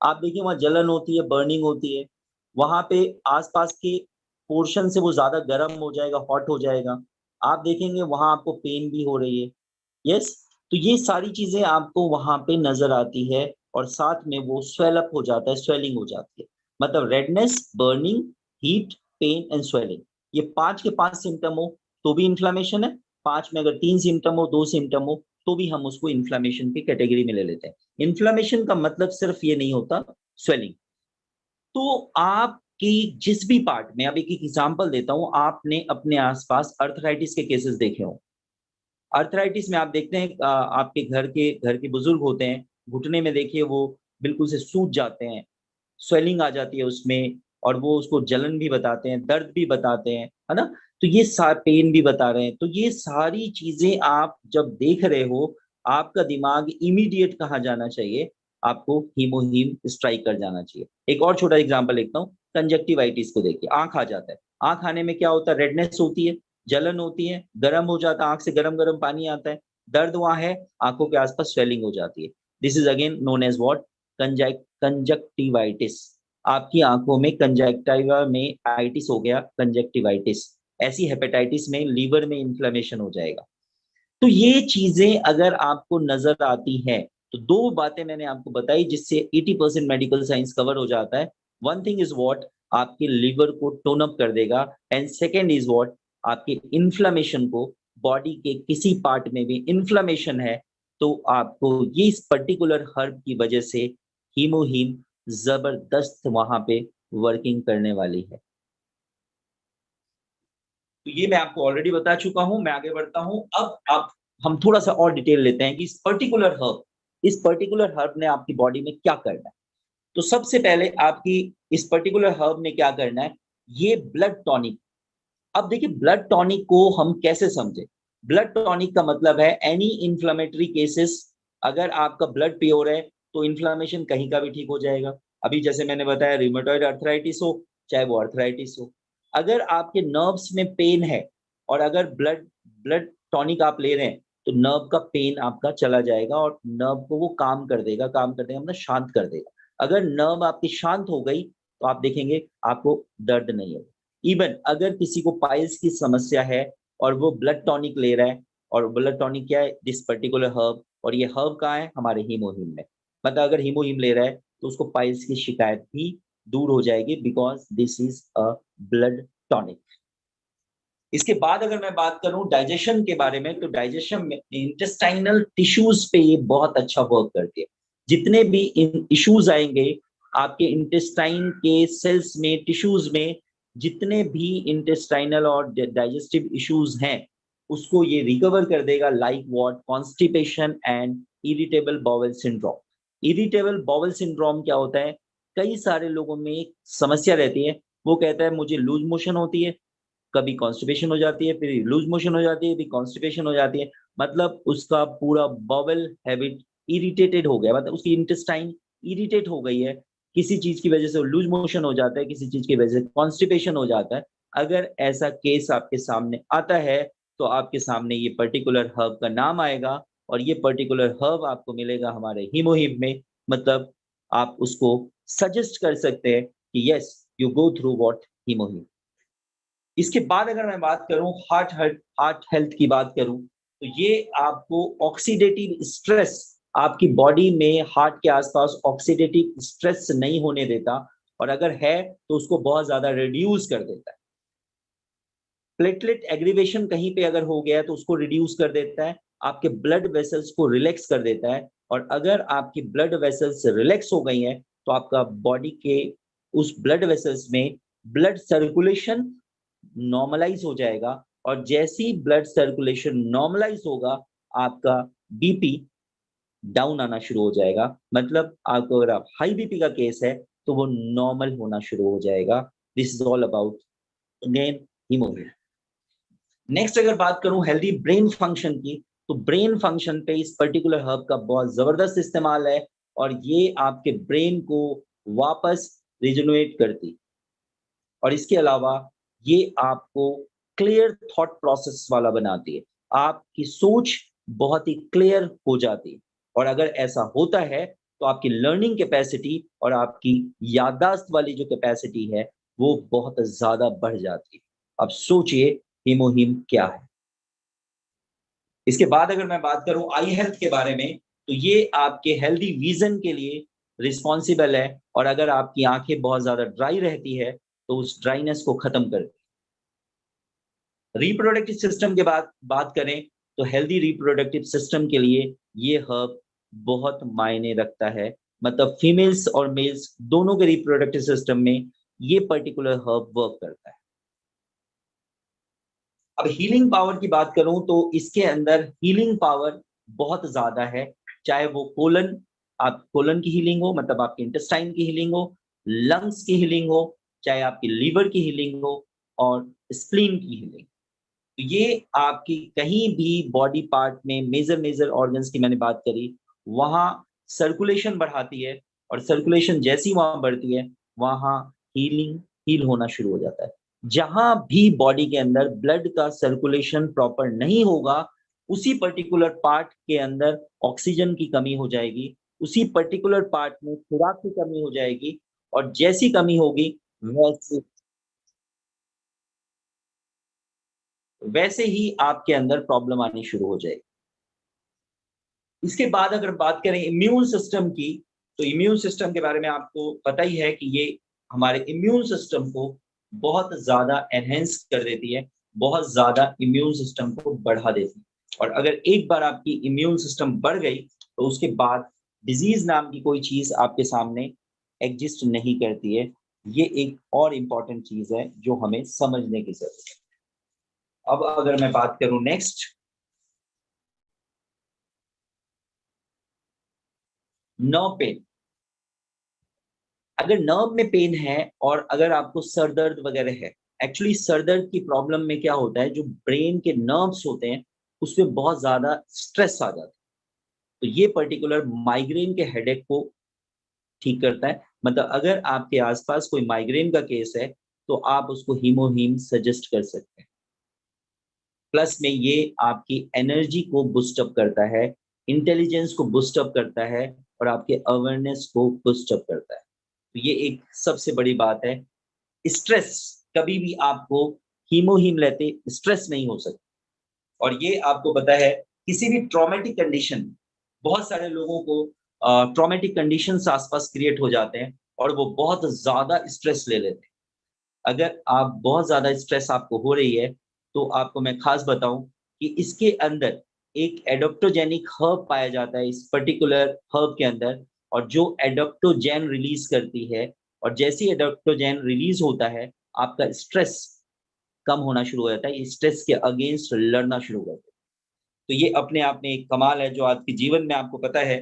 आप देखिए वहां जलन होती है, बर्निंग होती है, वहां पे आसपास के पोर्शन से वो ज्यादा गर्म हो जाएगा, हॉट हो जाएगा। आप देखेंगे वहां आपको पेन भी हो रही है। यस। तो ये सारी चीजें आपको वहां पे नजर आती है, और साथ में वो स्वेल अप हो जाता है, स्वेलिंग हो जाती है। मतलब redness, burning, heat, pain and swelling, ये 5 के 5 सिम्टम हो तो भी इन्फ्लामेशन है। 5 में अगर 3 सिम्टम हो, 2 सिम्टम हो, तो भी हम उसको इन्फ्लामेशन की कैटेगरी में ले लेते हैं। इन्फ्लामेशन का मतलब सिर्फ ये नहीं होता स्वेलिंग। तो आपकी जिस भी पार्ट में, अब एक एग्जांपल देता हूं, आपने अपने आसपास अर्थराइटिस के केसेस देखे हो। अर्थराइटिस में आप देखते हैं, आपके घर के बुजुर्ग होते हैं, घुटने में देखिए वो बिल्कुल से सूज जाते हैं, स्वेलिंग आ जाती है उसमें, और वो उसको जलन भी बताते हैं, दर्द भी बताते हैं, है ना? तो ये पेन भी बता रहे हैं। तो ये सारी चीजें आप जब देख रहे हो, आपका दिमाग इमीडिएट कहाँ जाना चाहिए? आपको हीमोहीम स्ट्राइक कर जाना चाहिए। एक और छोटा एग्जांपल लेता हूँ, कंजक्टिवाइटिस को देखिए, आंख आ जाता है। आंख आने में क्या होता है? रेडनेस होती है, जलन होती है, गर्म हो जाता है, आंख से गरम गरम पानी आता है, दर्द वहां है, आंखों के आसपास स्वेलिंग हो जाती है। This is again known as what? Conjunctivitis. आपकी आंखों में कंजक्टिवा में आइटिस हो गया, कंजक्टिवाइटिस। ऐसी हेपेटाइटिस में लीवर में इन्फ्लेमेशन हो जाएगा। तो ये चीजें अगर आपको नजर आती हैं, तो 2 बातें मैंने आपको बताई जिससे 80% मेडिकल साइंस कवर हो जाता है। One thing is what? आपके लिवर को टोन अप कर देगा, एंड सेकेंड इज व्हाट? आपके इन्फ्लेमेशन को, बॉडी के किसी पार्ट में भी इन्फ्लेमेशन है, तो आपको ये इस पर्टिकुलर हर्ब की वजह से हीमोहीम जबरदस्त वहां पे वर्किंग करने वाली है। तो ये मैं आपको ऑलरेडी बता चुका हूं, मैं आगे बढ़ता हूं। अब आप हम थोड़ा सा और डिटेल लेते हैं कि इस पर्टिकुलर हर्ब ने आपकी बॉडी में क्या करना है। तो सबसे पहले आपकी इस पर्टिकुलर हर्ब ने क्या करना है? ये ब्लड टॉनिक। अब देखिए, ब्लड टॉनिक को हम कैसे समझे? ब्लड टॉनिक का मतलब है एनी इंफ्लेमेटरी केसेस, अगर आपका ब्लड प्योर है, तो इन्फ्लेमेशन कहीं का भी ठीक हो जाएगा। अभी जैसे मैंने बताया, रिमेटॉइड अर्थराइटिस हो, चाहे वो अर्थराइटिस हो। अगर आपके नर्व्स में पेन है, और अगर ब्लड ब्लड टॉनिक आप ले रहे हैं, तो नर्व का पेन आपका चला जाएगा और नर्व को वो काम कर देगा मतलब शांत कर देगा। अगर नर्व आपकी शांत हो गई तो आप देखेंगे आपको दर्द नहीं होगा। इवन अगर किसी को पाइल्स की समस्या है और वो ब्लड टॉनिक ले रहा है, और ब्लड टॉनिक क्या है, दिस पर्टिकुलर हर्ब, और ये हर्ब कहाँ है, हमारे हीमोहिम में। मतलब अगर हीमोहिम ले रहा है तो उसको पाइल्स की शिकायत भी दूर हो जाएगी, because this is a blood tonic. इसके बाद अगर मैं बात करूं डाइजेशन के बारे में, तो डाइजेशन में इंटेस्टाइनल टिश्यूज पे ये बहुत अच्छा वर्क करती है। जितने भी इश्यूज आएंगे आपके इंटेस्टाइन के सेल्स में, टिश्यूज में, जितने भी इंटेस्टाइनल और डाइजेस्टिव इश्यूज हैं, उसको ये रिकवर कर देगा। Like what, constipation and irritable bowel syndrome. Irritable bowel syndrome क्या होता है, कई सारे लोगों में एक समस्या रहती है, वो कहता है मुझे लूज मोशन होती है, कभी कॉन्स्टिपेशन हो जाती है, फिर लूज मोशन हो जाती है, फिर कॉन्स्टिपेशन हो जाती है। मतलब उसका पूरा बाउल हैबिट इरिटेटेड हो गया, मतलब उसकी इंटेस्टाइन इरिटेट हो गई है। किसी चीज की वजह से लूज मोशन हो जाता है, किसी चीज की वजह से कॉन्स्टिपेशन हो जाता है। अगर ऐसा केस आपके सामने आता है तो आपके सामने ये पर्टिकुलर हर्ब का नाम आएगा, और ये पर्टिकुलर हर्ब आपको मिलेगा हमारे हीमोहिम में। मतलब आप उसको सजेस्ट कर सकते हैं कि yes, you go through what Himohim. इसके बाद अगर मैं बात करूं हार्ट हेल्थ की बात करूं, तो ये आपको ऑक्सीडेटिव स्ट्रेस, आपकी बॉडी में हार्ट के आसपास ऑक्सीडेटिव स्ट्रेस नहीं होने देता, और अगर है तो उसको बहुत ज्यादा रिड्यूस कर देता है। प्लेटलेट एग्रीवेशन कहीं पे अगर हो गया है तो उसको रिड्यूस कर देता है, आपके ब्लड वेसल्स को रिलैक्स कर देता है। और अगर आपकी ब्लड वेसल्स रिलैक्स हो गई हैं तो आपका बॉडी के उस ब्लड वेसल्स में ब्लड सर्कुलेशन नॉर्मलाइज हो जाएगा, और जैसे ही ब्लड सर्कुलेशन नॉर्मलाइज होगा आपका बीपी डाउन आना शुरू हो जाएगा। मतलब आपको अगर आप हाई बीपी का केस है तो वो नॉर्मल होना शुरू हो जाएगा। This is all about again haemoglobin. Next अगर बात करूं हेल्दी ब्रेन फंक्शन की, तो ब्रेन फंक्शन पे इस पर्टिकुलर हर्ब का बहुत जबरदस्त इस्तेमाल है, और ये आपके ब्रेन को वापस रिजनरेट करती, और इसके अलावा ये आपको क्लियर थॉट प्रोसेस वाला बनाती है। आपकी सोच बहुत ही क्लियर हो जाती है, और अगर ऐसा होता है तो आपकी लर्निंग कैपेसिटी और आपकी याददाश्त वाली जो कैपेसिटी है वो बहुत ज्यादा बढ़ जाती है। अब सोचिए हीमोहिम क्या है। इसके बाद अगर मैं बात करूं आई हेल्थ के बारे में, तो ये आपके हेल्दी विजन के लिए रिस्पॉन्सिबल है, और अगर आपकी आंखें बहुत ज्यादा ड्राई रहती है तो उस ड्राइनेस को खत्म कर। रिप्रोडक्टिव सिस्टम के बाद बात करें तो हेल्दी रिप्रोडक्टिव सिस्टम के लिए ये हर्ब बहुत मायने रखता है। मतलब फीमेल्स और मेल्स दोनों के रिप्रोडक्टिव सिस्टम में ये पर्टिकुलर हर्ब वर्क करता है। अब हीलिंग पावर की बात करूं तो इसके अंदर हीलिंग पावर बहुत ज्यादा है। चाहे वो कोलन, आप कोलन की हीलिंग हो, मतलब आपके इंटेस्टाइन की हीलिंग हो, लंग्स की हीलिंग हो, चाहे आपकी लीवर की हीलिंग हो, और स्प्लीन की हीलिंग। तो ये आपकी कहीं भी बॉडी पार्ट में मेजर मेजर ऑर्गन्स की मैंने बात करी, वहां सर्कुलेशन बढ़ाती है, और सर्कुलेशन जैसी वहां बढ़ती है वहां हील होना शुरू हो जाता है। जहां भी बॉडी के अंदर ब्लड का सर्कुलेशन प्रॉपर नहीं होगा, उसी पर्टिकुलर पार्ट के अंदर ऑक्सीजन की कमी हो जाएगी, उसी पर्टिकुलर पार्ट में खुराक की कमी हो जाएगी, और जैसी कमी होगी वैसे वैसे ही आपके अंदर प्रॉब्लम आनी शुरू हो जाएगी। इसके बाद अगर बात करें इम्यून सिस्टम की, तो इम्यून सिस्टम के बारे में आपको पता ही है कि ये हमारे इम्यून सिस्टम को बहुत ज़्यादा एनहांस कर देती है, बहुत ज़्यादा इम्यून सिस्टम को बढ़ा देती है। और अगर एक बार आपकी इम्यून सिस्टम बढ़ गई तो उसके बाद डिजीज नाम की कोई चीज़ आपके सामने एग्जिस्ट नहीं करती है। ये एक और इम्पॉर्टेंट चीज़ है जो हमें समझने की ज़रूरत है। अब अगर मैं बात करूं नेक्स्ट, नर्व पेन। अगर नर्व में पेन है और अगर आपको सर दर्द वगैरह है, एक्चुअली सर दर्द की प्रॉब्लम में क्या होता है, जो ब्रेन के नर्व्स होते हैं उसमें बहुत ज्यादा स्ट्रेस आ जाता है। तो ये पर्टिकुलर माइग्रेन के हेडेक को ठीक करता है। मतलब अगर आपके आसपास कोई माइग्रेन का केस है तो आप उसको हीमोहीम सजेस्ट कर सकते हैं। प्लस में ये आपकी एनर्जी को बूस्ट अप करता है, इंटेलिजेंस को बूस्ट अप करता है और आपके अवेयरनेस को बूस्ट अप करता है। तो ये एक सबसे बड़ी बात है। स्ट्रेस कभी भी आपको हीमोहीम लेते स्ट्रेस नहीं हो सकता। और ये आपको पता है किसी भी ट्रॉमेटिक कंडीशन, बहुत सारे लोगों को ट्रॉमेटिक कंडीशंस आसपास क्रिएट हो जाते हैं और वो बहुत ज़्यादा स्ट्रेस ले लेते हैं। अगर आप बहुत ज़्यादा स्ट्रेस आपको हो रही है, तो आपको मैं खास बताऊं कि इसके अंदर एक एडोप्टोजेनिक हर्ब पाया जाता है इस पर्टिकुलर हर्ब के अंदर, और जो एडोप्टोजेन रिलीज करती है, और जैसे ही एडोप्टोजेन रिलीज होता है आपका स्ट्रेस कम होना शुरू हो जाता है, स्ट्रेस के अगेंस्ट लड़ना शुरू हो जाता है। तो ये अपने आप में एक कमाल है जो आज के जीवन में आपको पता है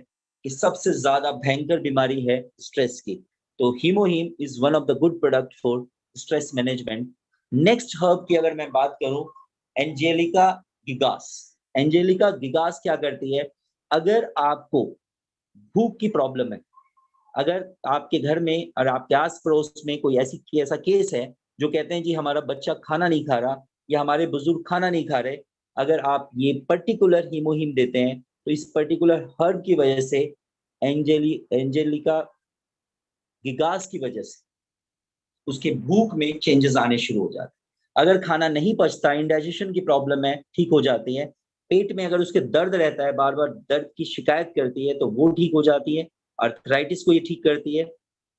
कि सबसे ज़्यादा भयंकर बीमारी है स्ट्रेस की। तो Himohim is one of the good product for stress management. Next herb की अगर मैं बात करूँ, एंजेलिका गिगास। एंजेलिका गिगास क्या करती है? अगर आपको भूख की प्रॉब्लम है, अगर आपके घर में और आपके आस-पड़ोस में कोई ऐसा केस है जो कहते हैं जी हमारा बच्चा खाना नहीं खा रहा या हमारे बुजुर्ग खाना नहीं खा रहे, अगर आप ये पर्टिकुलर हीमोहीम देते हैं, तो इस पर्टिकुलर हर्ब की वजह से एंजेलिका गिगास की वजह से उसके भूख में चेंजेस आने शुरू हो जाते हैं। अगर खाना नहीं पचता, इंडाइजेशन की प्रॉब्लम है, ठीक हो जाती है। पेट में अगर उसके दर्द रहता है, बार-बार दर्द की शिकायत करती है, तो वो ठीक हो जाती है। आर्थराइटिस को ये ठीक करती है।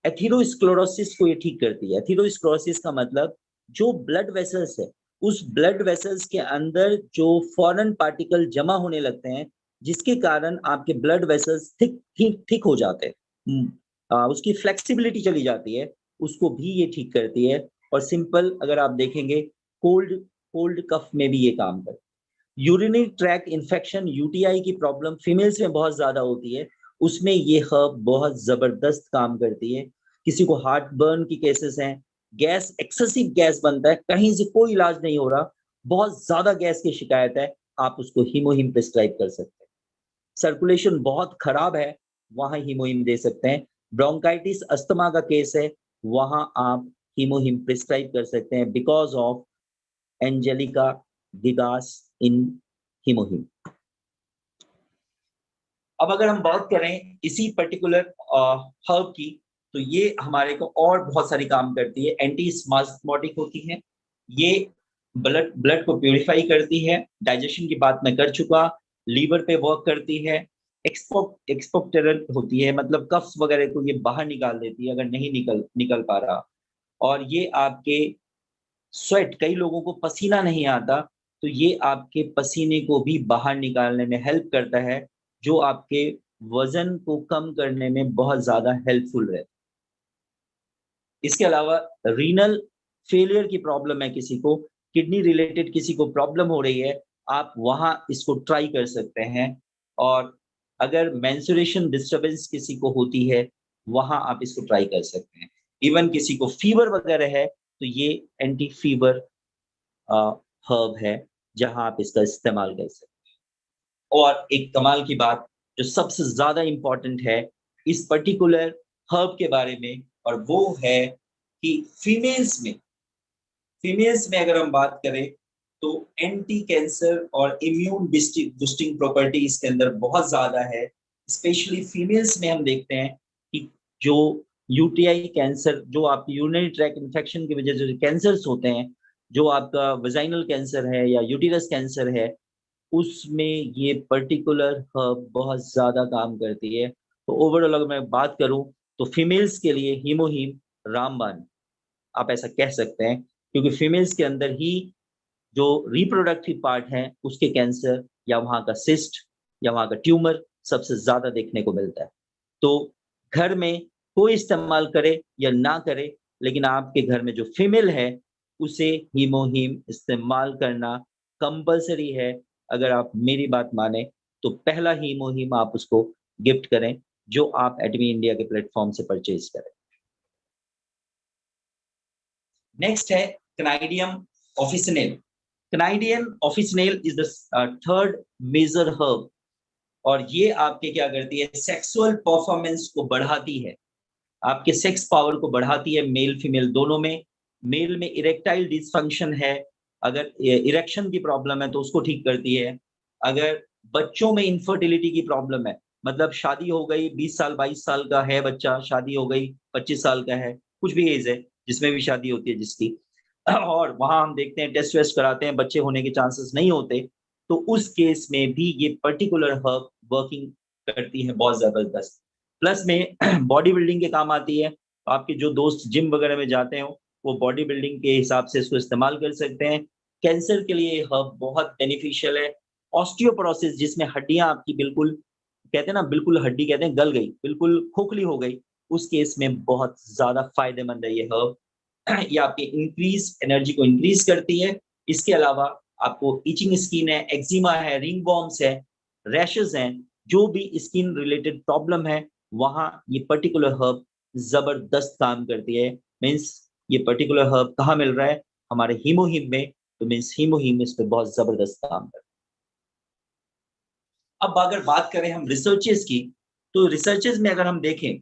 एथेरोस्क्लेरोसिस को ये ठीक करती है। एथेरोस्क्लेरोसिस का मतलब जो ब्लड वेसल्स है, उस ब्लड वेसल्स के अंदर जो फॉरेन पार्टिकल जमा होने लगते हैं, जिसके कारण आपके ब्लड वेसल्स ठीक हो जाते हैं। उसकी फ्लेक्सिबिलिटी चली जाती है, उसको भी ये ठीक करती है। और सिंपल अगर आप देखेंगे, कोल्ड कोल्ड कफ में भी ये काम करती है। यूरिनरी ट्रैक्ट इन्फेक्शन, यूटीआई की प्रॉब्लम फीमेल्स में बहुत ज़्यादा होती है, उसमें ये हर्ब बहुत ज़बरदस्त काम करती है। किसी को हार्ट बर्न की केसेस हैं, गैस एक्सेसिव गैस बनता है, कहीं से कोई इलाज नहीं हो रहा, बहुत ज़्यादा गैस की शिकायत है, आप उसको हीमोहिम प्रिस्क्राइब कर सकते हैं। सर्कुलेशन बहुत खराब है, वहाँ हीमोहिम दे सकते हैं। ब्रोंकाइटिस, अस्थमा का केस है, वहाँ आप हीमोहिम प्रिस्क्राइब कर सकते हैं बिकॉज़ ऑफ एंजेलिका गिगास इन हीमोहिम। अब अगर हम बात करें इसी पर्टिकुलर हर्ब की, तो ये हमारे को और बहुत सारी काम करती है। एंटी स्पाज़्मोटिक होती है, ये ब्लड ब्लड को प्यूरिफाई करती है, डाइजेशन की बात मैं कर चुका, लीवर पे वर्क करती है, एक्सपोक्टोरेंट होती है, मतलब कफ्स वगैरह को ये बाहर निकाल देती है अगर नहीं निकल निकल पा रहा। और ये आपके स्वेट, कई लोगों को पसीना नहीं आता, तो ये आपके पसीने को भी बाहर निकालने में हेल्प करता है, जो आपके वज़न को कम करने में बहुत ज़्यादा हेल्पफुल है। इसके अलावा रीनल फेलियर की प्रॉब्लम है किसी को, किडनी रिलेटेड किसी को प्रॉब्लम हो रही है, आप वहाँ इसको ट्राई कर सकते हैं। और अगर मेंस्ट्रुएशन डिस्टर्बेंस किसी को होती है, वहाँ आप इसको ट्राई कर सकते हैं। इवन किसी को फीवर वगैरह है, तो ये एंटी फीवर अ, हर्ब है, जहाँ आप इसका इस्तेमाल कर सकते हैं। और एक कमाल की बात जो सबसे ज़्यादा इम्पोर्टेंट है इस पर्टिकुलर हर्ब के बारे में, और वो है कि फीमेल्स में अगर हम बात करें, तो एंटी कैंसर और इम्यून बूस्टिंग प्रॉपर्टी इसके अंदर बहुत ज़्यादा है। स्पेशली फीमेल्स में हम देखते हैं कि जो यूटीआई कैंसर, जो आपकी यूरिनरी ट्रैक्ट इन्फेक्शन की वजह से जो कैंसर्स होते हैं, जो आपका वेजाइनल कैंसर है या यूटेरस कैंसर है, उसमें ये पर्टिकुलर हर्ब बहुत ज़्यादा काम करती है। तो ओवरऑल अगर मैं बात करूँ, तो फीमेल्स के लिए हीमोहीम रामबाण, आप ऐसा कह सकते हैं, क्योंकि फीमेल्स के अंदर ही जो रिप्रोडक्टिव पार्ट है, उसके कैंसर या वहाँ का सिस्ट या वहाँ का ट्यूमर सबसे ज़्यादा देखने को मिलता है। तो घर में कोई इस्तेमाल करे या ना करे, लेकिन आपके घर में जो फीमेल है, उसे हीमोहीम इस्तेमाल करना कंपल्सरी है। अगर आप मेरी बात माने, तो पहला हीमोहीम आप उसको गिफ्ट करें, जो आप एटमी इंडिया के प्लेटफ़ॉर्म से परचेज़ करें। नेक्स्ट है Cnidium officinale. Cnidium officinale is the third major herb, और ये आपके क्या करती है, सेक्सुअल परफॉर्मेंस को बढ़ाती है, आपके सेक्स पावर को बढ़ाती है, मेल फीमेल दोनों में। मेल में इरेक्टाइल डिसफंक्शन है, अगर इरेक्शन की प्रॉब्लम है तो उसको ठीक करती है। अगर बच्चों में इनफर्टिलिटी की प्रॉब्लम है, मतलब शादी हो गई, 20 साल 22 साल का है बच्चा, शादी हो गई 25 साल का है, कुछ भी एज है जिसमें भी शादी होती है जिसकी, और वहां हम देखते हैं टेस्ट वेस्ट कराते हैं, बच्चे होने के चांसेस नहीं होते, तो उस केस में भी ये पर्टिकुलर हर्ब वर्किंग करती है बहुत जबरदस्त। प्लस में बॉडी बिल्डिंग के काम आती है, तो आपके जो दोस्त जिम वगैरह में जाते हो वो बॉडी बिल्डिंग के हिसाब से इसको इस्तेमाल कर सकते हैं। कैंसर के लिए हर्ब बहुत बेनिफिशियल है। ऑस्टियोपोरोसिस, जिसमें हड्डियां आपकी बिल्कुल, कहते हैं ना, बिल्कुल हड्डी कहते हैं गल गई, बिल्कुल खोखली हो गई, उस केस में बहुत ज्यादा फायदेमंद है ये हर्ब। ये आपकी इंक्रीज एनर्जी को इंक्रीज करती है। इसके अलावा आपको इचिंग स्किन है, एक्जिमा है, रिंग वॉर्म्स है, रैशेस हैं, जो भी स्किन रिलेटेड प्रॉब्लम है, वहां ये पर्टिकुलर हर्ब जबरदस्त काम करती है। मीन्स ये पर्टिकुलर हर्ब कहाँ मिल रहा है? हमारे हीमोहिम में, तो मीन्स हीमोहिम इस पे बहुत जबरदस्त काम करता है। अब अगर बात करें हम रिसर्चेस की, तो रिसर्चेस में अगर हम देखें,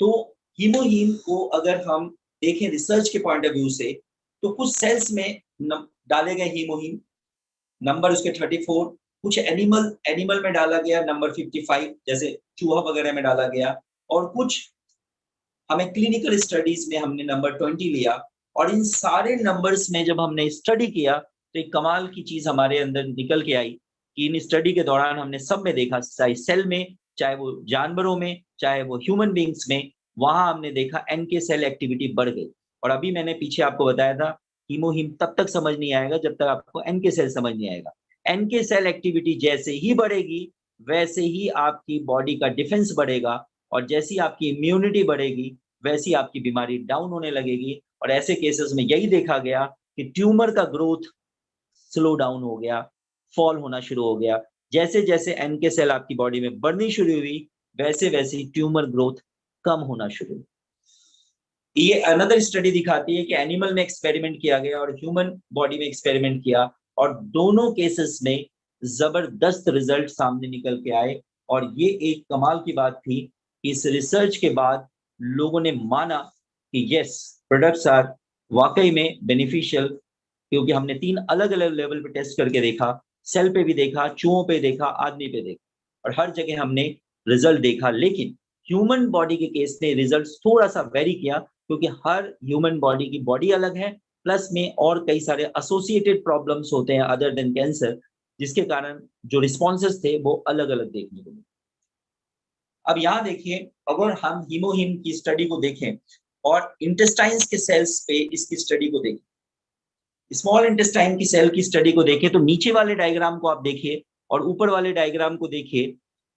तो हीमोहीम को अगर हम देखें रिसर्च के पॉइंट ऑफ व्यू से, तो कुछ सेल्स में डाले गए हीमोहीम, नंबर उसके 34, कुछ एनिमल एनिमल में डाला गया नंबर 55, जैसे चूहा वगैरह में डाला गया, और कुछ हमें क्लिनिकल स्टडीज में हमने नंबर 20 लिया। और इन सारे नंबर्स में जब हमने स्टडी किया, तो एक कमाल की चीज हमारे अंदर निकल के आई कि इन स्टडी के दौरान हमने सब में देखा, चाहे सेल में, चाहे वो जानवरों में, चाहे वो ह्यूमन बींग्स में, वहां हमने देखा एनके सेल एक्टिविटी बढ़ गई। और अभी मैंने पीछे आपको बताया था, हीमोहीम तब तक समझ नहीं आएगा जब तक आपको एनके सेल समझ नहीं आएगा। एनके सेल एक्टिविटी जैसे ही बढ़ेगी, वैसे ही आपकी बॉडी का डिफेंस बढ़ेगा, और जैसी आपकी इम्यूनिटी बढ़ेगी, वैसी आपकी बीमारी डाउन होने लगेगी। और ऐसे केसेस में यही देखा गया कि ट्यूमर का ग्रोथ स्लो डाउन हो गया, फॉल होना शुरू हो गया। जैसे-जैसे एनके सेल आपकी बॉडी में बढ़नी शुरू हुई, वैसे-वैसे ही ट्यूमर ग्रोथ कम होना शुरू हुई। ये अनदर स्टडी दिखाती है कि एनिमल में एक्सपेरिमेंट किया गया और ह्यूमन बॉडी में एक्सपेरिमेंट किया, और दोनों केसेस में जबरदस्त रिजल्ट सामने निकल के आए। और ये एक कमाल की बात थी कि इस रिसर्च के बाद लोगों ने माना कि यस, प्रोडक्ट्स आर वाकई में बेनिफिशियल, क्योंकि हमने 3 अलग-अलग लेवल पे टेस्ट करके देखा, सेल पे भी देखा, चूहों पे देखा, आदमी पे देखा, और हर जगह हमने रिजल्ट देखा। लेकिन ह्यूमन बॉडी के केस में रिजल्ट्स थोड़ा-सा वेरी किया, क्योंकि हर ह्यूमन बॉडी की बॉडी अलग है, प्लस में और कई सारे एसोसिएटेड प्रॉब्लम्स होते हैं अदर देन कैंसर, जिसके कारण जो रिस्पॉन्सेज़ थे वो अलग-अलग देखने को मिले। अब यहाँ देखिए, अगर हम हीमोहिम की स्टडी को देखें और इंटेस्टाइन्स के सेल्स पे इसकी स्टडी को देखें, स्मॉल इंटेस्टाइन की सेल की स्टडी को देखें, तो नीचे वाले डायग्राम को आप देखिए और ऊपर वाले डायग्राम को देखिए,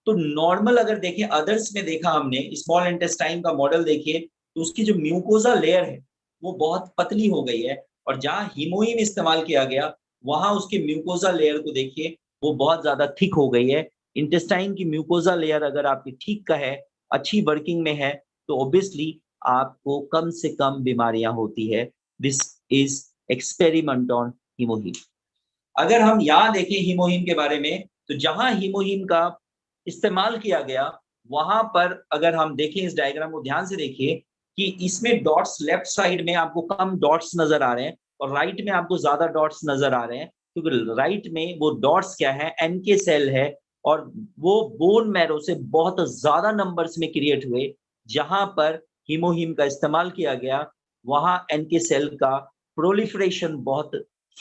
तो नॉर्मल अगर देखें, अदर्स में देखा हमने, स्मॉल इंटेस्टाइन का मॉडल देखिए, तो उसकी जो म्यूकोसा लेयर है वो बहुत पतली हो गई है, और जहाँ हीमोहिम इस्तेमाल किया गया, वहां उसके म्यूकोसा लेयर को देखिए, वो बहुत ज्यादा थिक हो गई है। इंटेस्टाइन की म्यूकोसा लेयर अगर आपकी ठीक का है, अच्छी वर्किंग में है, तो ऑब्वियसली आपको कम से कम बीमारियां होती है। This is experiment on Himohim. अगर हम यहाँ देखें हीमोहीम के बारे में, तो जहां हीमोहीम का इस्तेमाल किया गया, वहां पर अगर हम देखें, इस डायग्राम को ध्यान से देखिए कि इसमें डॉट्स लेफ्ट साइड में आपको कम डॉट्स नजर आ रहे हैं, और राइट में आपको ज्यादा डॉट्स नजर आ रहे हैं, क्योंकि राइट में वो डॉट्स क्या है, एनके सेल है, और वो बोन मैरो से बहुत ज्यादा नंबर्स में क्रिएट हुए। जहां पर हीमोहीम का इस्तेमाल किया गया, वहां एनके सेल का प्रोलिफरेशन बहुत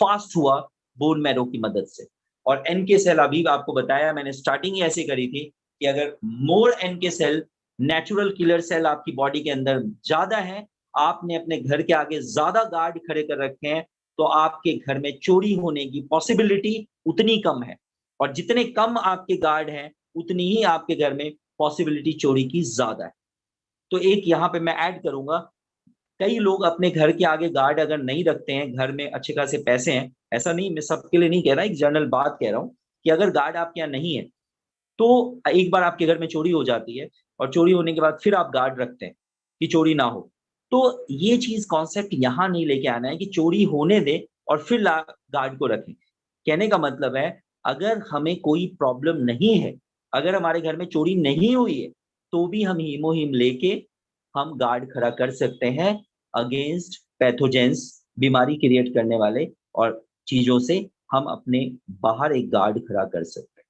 फास्ट हुआ बोन मैरो की मदद से। और एनके सेल, अभी आपको बताया मैंने, स्टार्टिंग ही ऐसे करी थी कि अगर more NK cell, natural killer cell आपकी बॉडी के अंदर ज्यादा है, आपने अपने घर के आगे ज्यादा गार्ड खड़े कर रखे हैं, तो आपके घर में चोरी होने की पॉसिबिलिटी उतनी कम है। और जितने कम आपके गार्ड हैं, उतनी ही आपके घर में पॉसिबिलिटी चोरी की ज्यादा है। तो एक यहाँ पे मैं ऐड करूंगा, कई लोग अपने घर के आगे गार्ड अगर नहीं रखते हैं, घर में अच्छे खासे पैसे हैं, ऐसा नहीं, मैं सबके लिए नहीं कह रहा, एक जनरल बात कह रहा हूँ कि अगर गार्ड आपके यहाँ नहीं है, तो एक बार आपके घर में चोरी हो जाती है, और चोरी होने के बाद फिर आप गार्ड रखते हैं कि चोरी ना हो। तो ये चीज कॉन्सेप्ट यहाँ नहीं लेके आना है कि चोरी होने दे और फिर गार्ड को रखें। कहने का मतलब है, अगर हमें कोई प्रॉब्लम नहीं है, अगर हमारे घर में चोरी नहीं हुई है, तो भी हम हीमोहीम लेके हम गार्ड खड़ा कर सकते हैं अगेंस्ट पैथोजेंस, बीमारी क्रिएट करने वाले। और चीजों से हम अपने बाहर एक गार्ड खड़ा कर सकते हैं,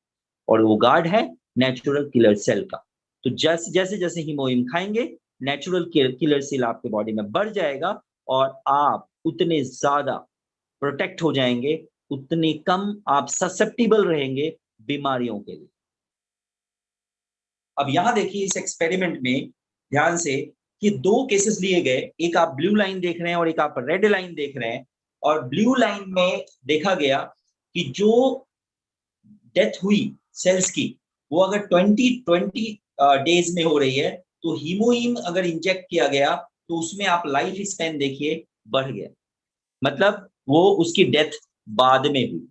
और वो गार्ड है नेचुरल किलर सेल का। तो जैसे जैसे जैसे हीमोहिम खाएंगे, नेचुरल किलर सेल आपके बॉडी में बढ़ जाएगा, और आप उतने ज्यादा प्रोटेक्ट हो जाएंगे, उतने कम आप ससेप्टिबल रहेंगे बीमारियों के लिए। अब यहां देखिए इस एक्सपेरिमेंट में ध्यान से कि दो केसेस लिए गए, एक आप ब्लू लाइन देख रहे हैं और एक आप रेड लाइन देख रहे हैं। और ब्लू लाइन में देखा गया कि जो डेथ हुई सेल्स की, वो अगर 20 डेज में हो रही है, तो हीमोहीम अगर इंजेक्ट किया गया तो उसमें आप लाइफ स्पैन देखिए बढ़ गया, मतलब वो उसकी डेथ बाद में हुई।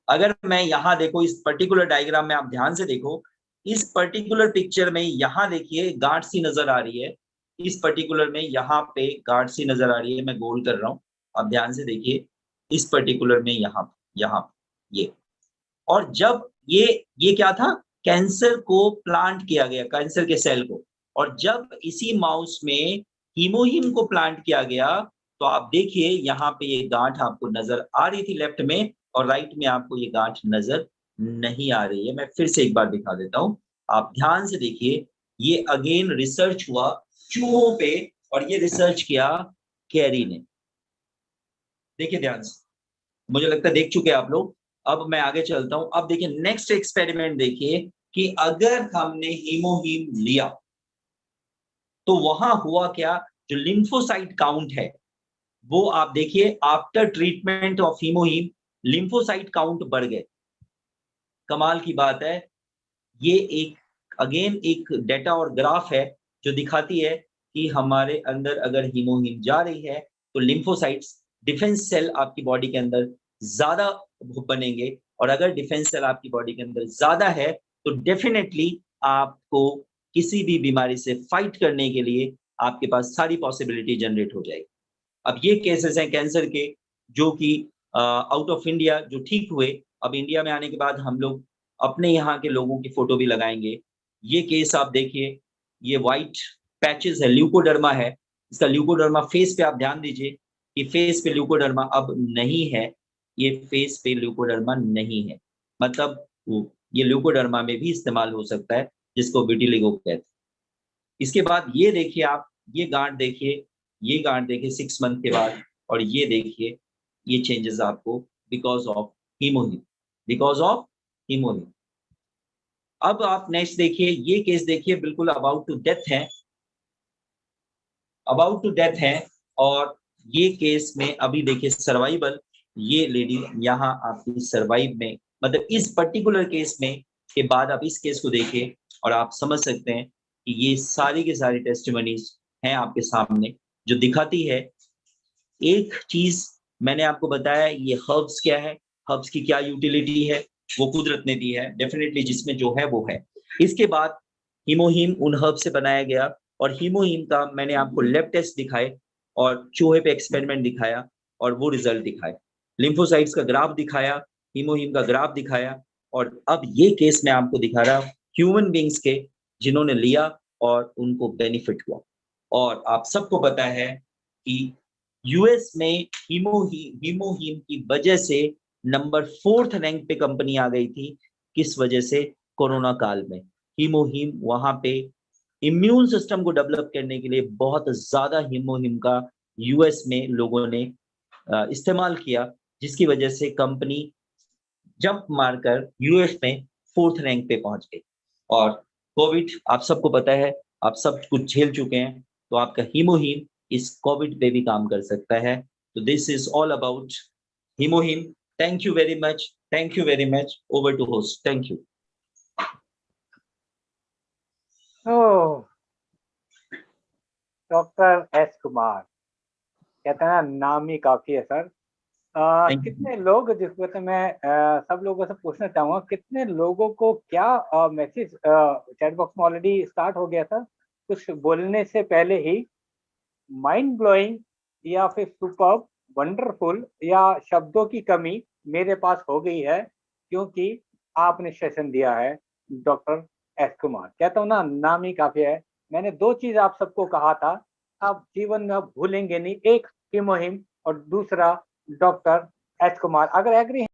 अगर मैं यहाँ देखो इस पर्टिकुलर डायग्राम में आप ध्यान से देखो, इस पर्टिकुलर पिक्चर में यहाँ देखिए गांठ सी नजर आ रही है, इस पर्टिकुलर में यहाँ पे गांठ सी नजर आ रही है, मैं गोल कर रहा हूँ, आप ध्यान से देखिए इस पर्टिकुलर में यहाँ ये। और जब ये क्या था, कैंसर को प्लांट किया गया, कैंसर के सेल को, और जब इसी माउस में हीमोहिम को प्लांट किया गया, तो आप देखिए यहाँ पे ये गांठ आपको नजर आ रही थी लेफ्ट में, और राइट में आपको ये गांठ नजर नहीं आ रही है। मैं फिर से एक बार दिखा देता हूँ, आप ध्यान से देखिए। ये अगेन रिसर्च हुआ चूहों पे, और ये रिसर्च किया कैरी ने। देखिए ध्यान से, मुझे लगता है देख चुके हैं आप लोग। अब मैं आगे चलता हूं। अब देखिए नेक्स्ट एक्सपेरिमेंट देखिए कि अगर हमने हीमोहीम लिया तो वहां हुआ क्या, जो लिम्फोसाइट काउंट है वो आप देखिए after treatment of Himohim lymphocyte count बढ़ गए। कमाल की बात है, ये एक अगेन एक डेटा और ग्राफ है जो दिखाती है कि हमारे अंदर अगर हीमोहीम जा रही है तो लिम्फोसाइट्स, डिफेंस सेल आपकी बॉडी के अंदर ज्यादा बनेंगे, और अगर डिफेंस सेल आपकी बॉडी के अंदर ज्यादा है तो डेफिनेटली आपको किसी भी बीमारी से फाइट करने के लिए आपके पास सारी पॉसिबिलिटी जनरेट हो जाएगी। अब ये केसेस हैं कैंसर के जो कि आउट ऑफ इंडिया जो ठीक हुए। अब इंडिया में आने के बाद हम लोग अपने यहाँ के लोगों की फोटो भी लगाएंगे। ये केस आप देखिए, ये व्हाइट पैचेस है, ल्यूकोडर्मा है। इसका ल्यूकोडर्मा फेस पे आप ध्यान दीजिए कि फेस पे ल्यूकोडर्मा अब नहीं है, ये फेस पे ल्यूकोडर्मा नहीं है, मतलब ये ल्यूकोडर्मा में भी इस्तेमाल हो सकता है, जिसको विटिलिगो कहते हैं। इसके बाद ये देखिए आप, ये गांठ देखिए, ये गांठ देखिए 6 मंथ के बाद, और ये देखिए ये चेंजेस आपको बिकॉज ऑफ हीमोहीम, बिकॉज ऑफ हीमोहीम। अब आप नेक्स्ट देखिए, ये केस देखिए बिल्कुल अबाउट टू डेथ है, अबाउट टू डेथ है। और ये केस में अभी देखिए सर्वाइवल, ये लेडी यहाँ आपकी सर्वाइव में, मतलब इस पर्टिकुलर केस में के बाद आप इस केस को देखिए और आप समझ सकते हैं कि ये सारी की सारी टेस्टिमनीज हैं आपके सामने, जो दिखाती है एक चीज। मैंने आपको बताया ये हर्ब्स क्या है, हर्ब्स की क्या यूटिलिटी है, वो कुदरत ने दी है डेफिनेटली, जिसमें जो है वो है। इसके बाद हीमोहीम उन हर्ब से बनाया गया, और हीमोहीम का मैंने आपको लैब टेस्ट दिखाए और चूहे पे एक्सपेरिमेंट दिखाया और वो रिजल्ट दिखाए, लिम्फोसाइट्स का ग्राफ दिखाया, हीमोहीम का ग्राफ दिखाया। और अब ये केस मैं आपको दिखा रहा हूं ह्यूमन बींग्स के, जिन्होंने लिया और उनको बेनिफिट हुआ। और आप सबको पता है कि यूएस में हीमोहीम की वजह से नंबर 4th रैंक पे कंपनी आ गई थी। किस वजह से, कोरोना काल में हीमोहीम वहां पे इम्यून सिस्टम को डेवलप करने के लिए बहुत ज्यादा हीमोहीम का यूएस में लोगों ने इस्तेमाल किया, जिसकी वजह से कंपनी जंप मारकर यूएस में 4th रैंक पे पहुंच गई। और कोविड आप सबको पता है, आप सब कुछ झेल चुके हैं, तो आपका हीमोहीम इस कोविड पे भी काम कर सकता है। तो this is all about Himohim. Thank you very much, thank you very much. Over to host, thank you. Oh, doctor S Kumar, कहते हैं ना, नाम ही काफी है सर। Thank you. कितने लोग, जिस वजह से मैं सब लोगों से पूछना चाहूंगा, कितने लोगों को क्या मैसेज चैट बॉक्स में ऑलरेडी स्टार्ट हो गया था कुछ बोलने से पहले ही, माइंड ब्लोइंग या फिर सुपर्ब, वंडरफुल या शब्दों की कमी मेरे पास हो गई है, क्योंकि आपने सेशन दिया है डॉक्टर एस कुमार। कहता हूँ ना, नाम ही काफी है। मैंने दो चीज आप सबको कहा था, आप जीवन में आप भूलेंगे नहीं, एक हीमोहिम और दूसरा डॉक्टर एच कुमार, अगर एग्री